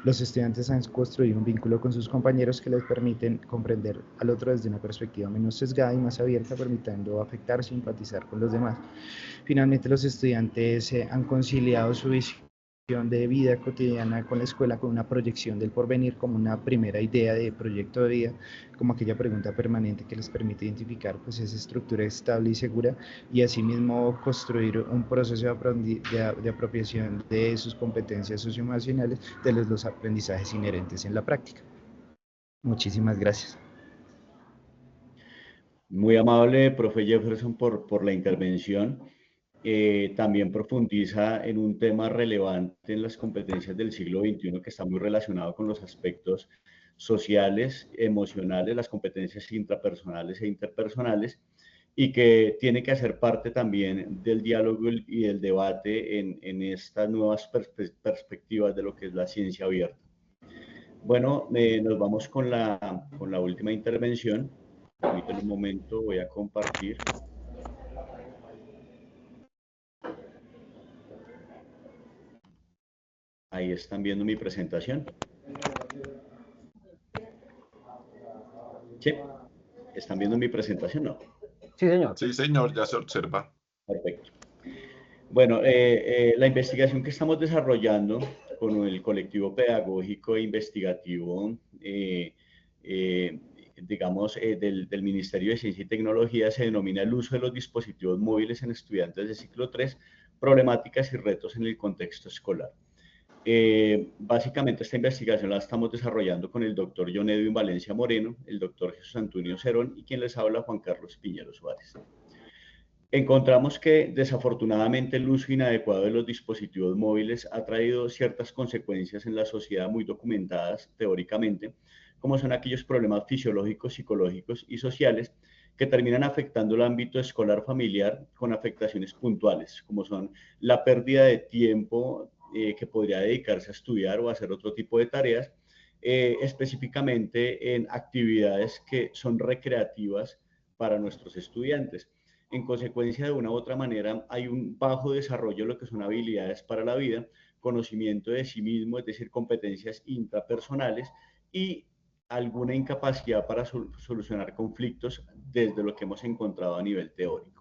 Los estudiantes han construido un vínculo con sus compañeros que les permiten comprender al otro desde una perspectiva menos sesgada y más abierta, permitiendo afectarse y empatizar con los demás. Finalmente, los estudiantes han conciliado su visión de vida cotidiana con la escuela, con una proyección del porvenir como una primera idea de proyecto de vida, como aquella pregunta permanente que les permite identificar pues esa estructura estable y segura, y asimismo construir un proceso de apropiación de sus competencias socioemocionales de los aprendizajes inherentes en la práctica. Muchísimas gracias. Muy amable, profe Jefferson, por la intervención. También profundiza en un tema relevante en las competencias del siglo XXI que está muy relacionado con los aspectos sociales, emocionales, las competencias intrapersonales e interpersonales, y que tiene que hacer parte también del diálogo y del debate en estas nuevas perspectivas de lo que es la ciencia abierta. Bueno, nos vamos con la última intervención. Permítanme un momento, voy a compartir. Ahí están viendo mi presentación. Sí, ¿están viendo mi presentación? No. Sí, señor. Sí, señor, ya se observa. Perfecto. Bueno, la investigación que estamos desarrollando con el colectivo pedagógico e investigativo, digamos, del Ministerio de Ciencia y Tecnología se denomina el uso de los dispositivos móviles en estudiantes de ciclo 3, problemáticas y retos en el contexto escolar. Básicamente esta investigación la estamos desarrollando con el doctor John Edwin Valencia Moreno, el doctor Jesús Antonio Cerón y quien les habla, Juan Carlos Piñero Suárez. Encontramos que desafortunadamente el uso inadecuado de los dispositivos móviles ha traído ciertas consecuencias en la sociedad muy documentadas teóricamente, como son aquellos problemas fisiológicos, psicológicos y sociales que terminan afectando el ámbito escolar familiar con afectaciones puntuales, como son la pérdida de tiempo que podría dedicarse a estudiar o a hacer otro tipo de tareas, específicamente en actividades que son recreativas para nuestros estudiantes. En consecuencia, de una u otra manera, hay un bajo desarrollo de lo que son habilidades para la vida, conocimiento de sí mismo, es decir, competencias intrapersonales y alguna incapacidad para solucionar conflictos desde lo que hemos encontrado a nivel teórico.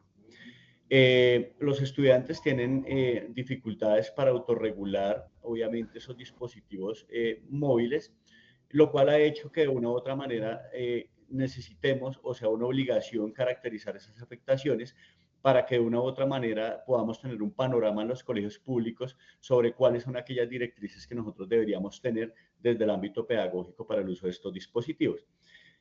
Los estudiantes tienen dificultades para autorregular, obviamente, esos dispositivos móviles, lo cual ha hecho que de una u otra manera necesitemos, o sea, una obligación caracterizar esas afectaciones para que de una u otra manera podamos tener un panorama en los colegios públicos sobre cuáles son aquellas directrices que nosotros deberíamos tener desde el ámbito pedagógico para el uso de estos dispositivos.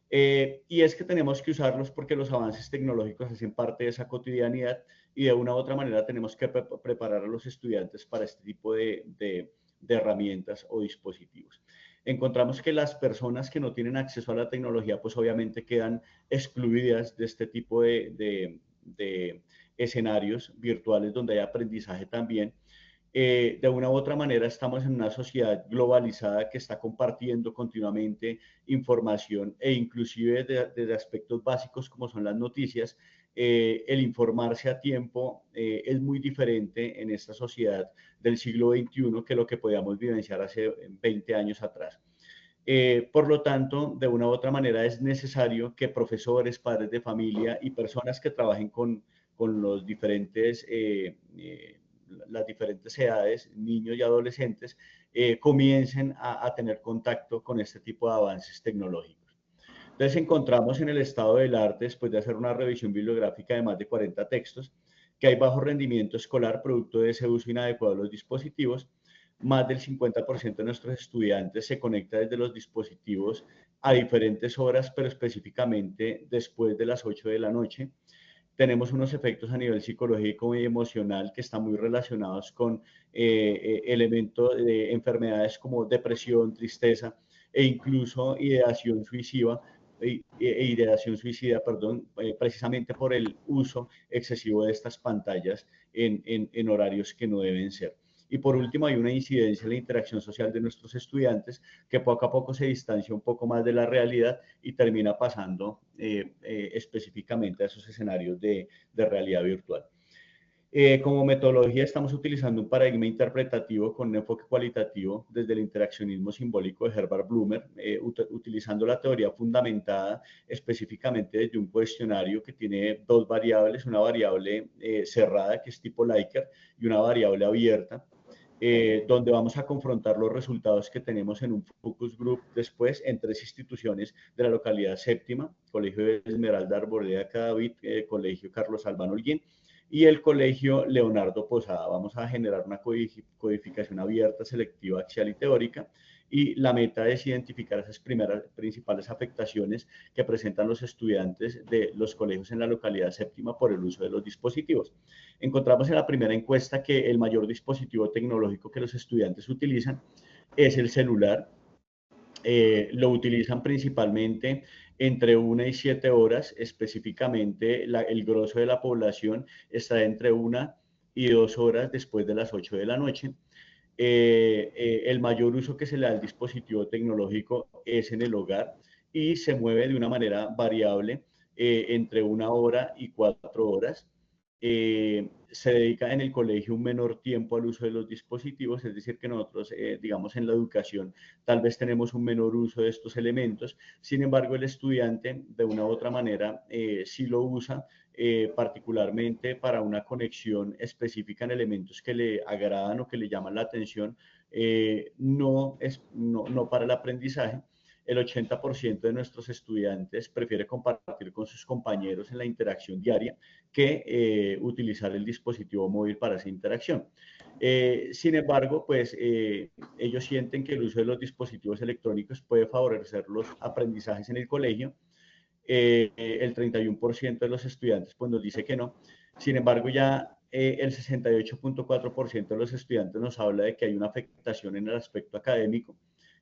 Y es que tenemos que usarlos porque los avances tecnológicos hacen parte de esa cotidianidad y de una u otra manera tenemos que preparar a los estudiantes para este tipo de herramientas o dispositivos. Encontramos que las personas que no tienen acceso a la tecnología, pues obviamente quedan excluidas de este tipo de escenarios virtuales donde hay aprendizaje también. De una u otra manera estamos en una sociedad globalizada que está compartiendo continuamente información e inclusive desde aspectos básicos como son las noticias, el informarse a tiempo es muy diferente en esta sociedad del siglo XXI que lo que podíamos vivenciar hace 20 años atrás. Por lo tanto, de una u otra manera es necesario que profesores, padres de familia y personas que trabajen con los las diferentes edades, niños y adolescentes, comiencen a tener contacto con este tipo de avances tecnológicos. Entonces encontramos en el estado del arte, después de hacer una revisión bibliográfica de más de 40 textos, que hay bajo rendimiento escolar producto de ese uso inadecuado de los dispositivos. Más del 50% de nuestros estudiantes se conecta desde los dispositivos a diferentes horas, pero específicamente después de las 8 de la noche. Tenemos unos efectos a nivel psicológico y emocional que están muy relacionados con elementos de enfermedades como depresión, tristeza e incluso ideación suicida, precisamente por el uso excesivo de estas pantallas en horarios que no deben ser. Y por último, hay una incidencia en la interacción social de nuestros estudiantes que poco a poco se distancia un poco más de la realidad y termina pasando específicamente a esos escenarios de realidad virtual. Como metodología estamos utilizando un paradigma interpretativo con un enfoque cualitativo desde el interaccionismo simbólico de Herbert Blumer, utilizando la teoría fundamentada específicamente desde un cuestionario que tiene dos variables, una variable cerrada que es tipo Likert y una variable abierta, donde vamos a confrontar los resultados que tenemos en un focus group después en 3 instituciones de la localidad séptima, Colegio Esmeralda Arboleda Cadavid, Colegio Carlos Albán Holguín y el Colegio Leonardo Posada. Vamos a generar una codificación abierta, selectiva, axial y teórica, y la meta es identificar esas principales afectaciones que presentan los estudiantes de los colegios en la localidad séptima por el uso de los dispositivos. Encontramos en la primera encuesta que el mayor dispositivo tecnológico que los estudiantes utilizan es el celular. Lo utilizan principalmente entre 1 y 7 horas, específicamente el grosso de la población está entre 1 y 2 horas después de las 8 de la noche. El mayor uso que se le da al dispositivo tecnológico es en el hogar y se mueve de una manera variable entre 1 hora y 4 horas. se dedica en el colegio un menor tiempo al uso de los dispositivos, es decir, que nosotros, digamos, en la educación tal vez tenemos un menor uso de estos elementos. Sin embargo, el estudiante, de una u otra manera, sí lo usa, particularmente para una conexión específica en elementos que le agradan o que le llaman la atención, no para el aprendizaje. El 80% de nuestros estudiantes prefiere compartir con sus compañeros en la interacción diaria que utilizar el dispositivo móvil para esa interacción. Sin embargo, pues ellos sienten que el uso de los dispositivos electrónicos puede favorecer los aprendizajes en el colegio. El 31% de los estudiantes pues nos dice que no. Sin embargo, ya el 68.4% de los estudiantes nos habla de que hay una afectación en el aspecto académico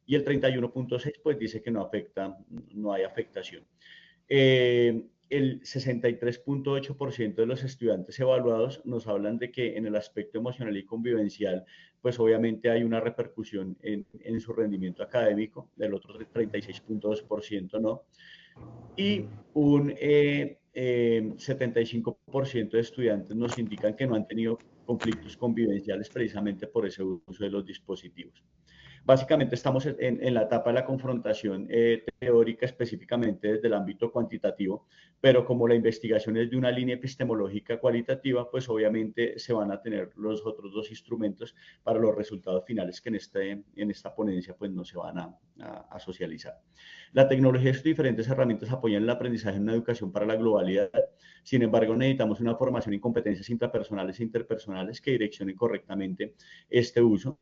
y el 31.6% pues dice que no afecta, no hay afectación. El 63.8% de los estudiantes evaluados nos hablan de que en el aspecto emocional y convivencial, pues obviamente hay una repercusión en su rendimiento académico, del otro 36.2% no. Y un 75% de estudiantes nos indican que no han tenido conflictos convivenciales precisamente por ese uso de los dispositivos. Básicamente estamos en la etapa de la confrontación teórica específicamente desde el ámbito cuantitativo, pero como la investigación es de una línea epistemológica cualitativa, pues obviamente se van a tener los otros dos instrumentos para los resultados finales que en esta ponencia pues no se van a socializar. La tecnología y sus diferentes herramientas apoyan el aprendizaje en una educación para la globalidad. Sin embargo, necesitamos una formación en competencias intrapersonales e interpersonales que direccionen correctamente este uso.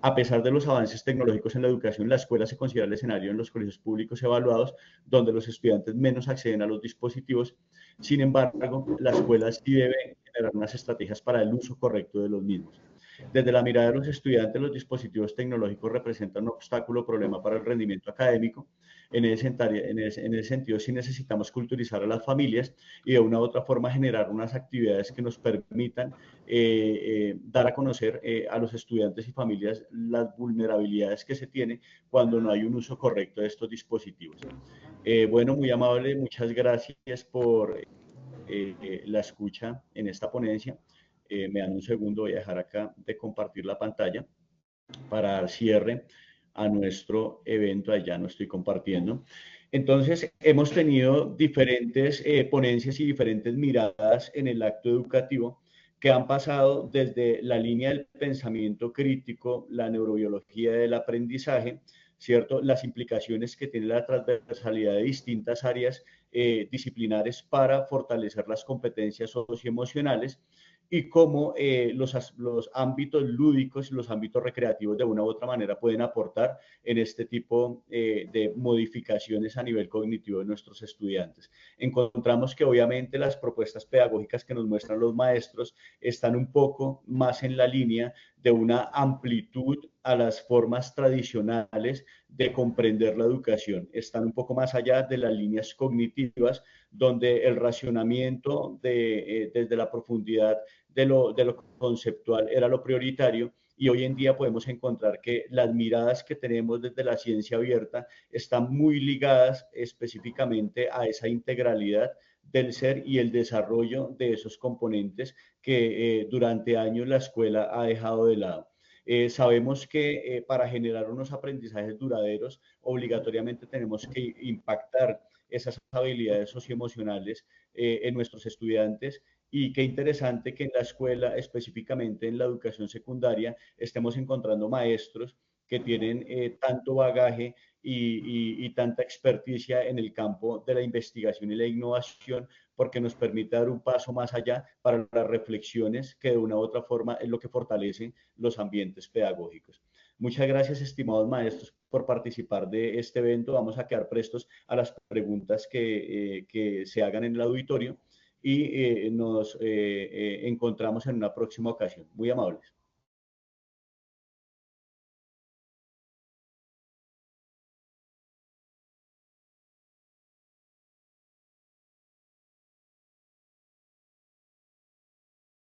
A pesar de los avances tecnológicos en la educación, la escuela se considera el escenario en los colegios públicos evaluados donde los estudiantes menos acceden a los dispositivos. Sin embargo, la escuela sí debe generar unas estrategias para el uso correcto de los mismos. Desde la mirada de los estudiantes, los dispositivos tecnológicos representan un obstáculo o problema para el rendimiento académico. En ese sentido, sí necesitamos culturizar a las familias y de una u otra forma generar unas actividades que nos permitan dar a conocer a los estudiantes y familias las vulnerabilidades que se tienen cuando no hay un uso correcto de estos dispositivos. Bueno, muy amable, muchas gracias por la escucha en esta ponencia. Me dan un segundo, voy a dejar acá de compartir la pantalla para dar cierre a nuestro evento. Allá no estoy compartiendo. Entonces, hemos tenido diferentes ponencias y diferentes miradas en el acto educativo que han pasado desde la línea del pensamiento crítico, la neurobiología del aprendizaje, ¿cierto? Las implicaciones que tiene la transversalidad de distintas áreas disciplinares para fortalecer las competencias socioemocionales y cómo los ámbitos lúdicos, los ámbitos recreativos de una u otra manera pueden aportar en este tipo de modificaciones a nivel cognitivo de nuestros estudiantes. Encontramos que obviamente las propuestas pedagógicas que nos muestran los maestros están un poco más en la línea de una amplitud a las formas tradicionales de comprender la educación. Están un poco más allá de las líneas cognitivas, donde el racionamiento desde la profundidad de lo conceptual era lo prioritario, y hoy en día podemos encontrar que las miradas que tenemos desde la ciencia abierta están muy ligadas específicamente a esa integralidad del ser y el desarrollo de esos componentes que durante años la escuela ha dejado de lado. Sabemos que para generar unos aprendizajes duraderos, obligatoriamente tenemos que impactar esas habilidades socioemocionales en nuestros estudiantes, y qué interesante que en la escuela, específicamente en la educación secundaria, estemos encontrando maestros que tienen tanto bagaje y tanta experticia en el campo de la investigación y la innovación, porque nos permite dar un paso más allá para las reflexiones que de una u otra forma es lo que fortalece los ambientes pedagógicos. Muchas gracias, estimados maestros, por participar de este evento. Vamos a quedar prestos a las preguntas que se hagan en el auditorio y nos encontramos en una próxima ocasión. Muy amables.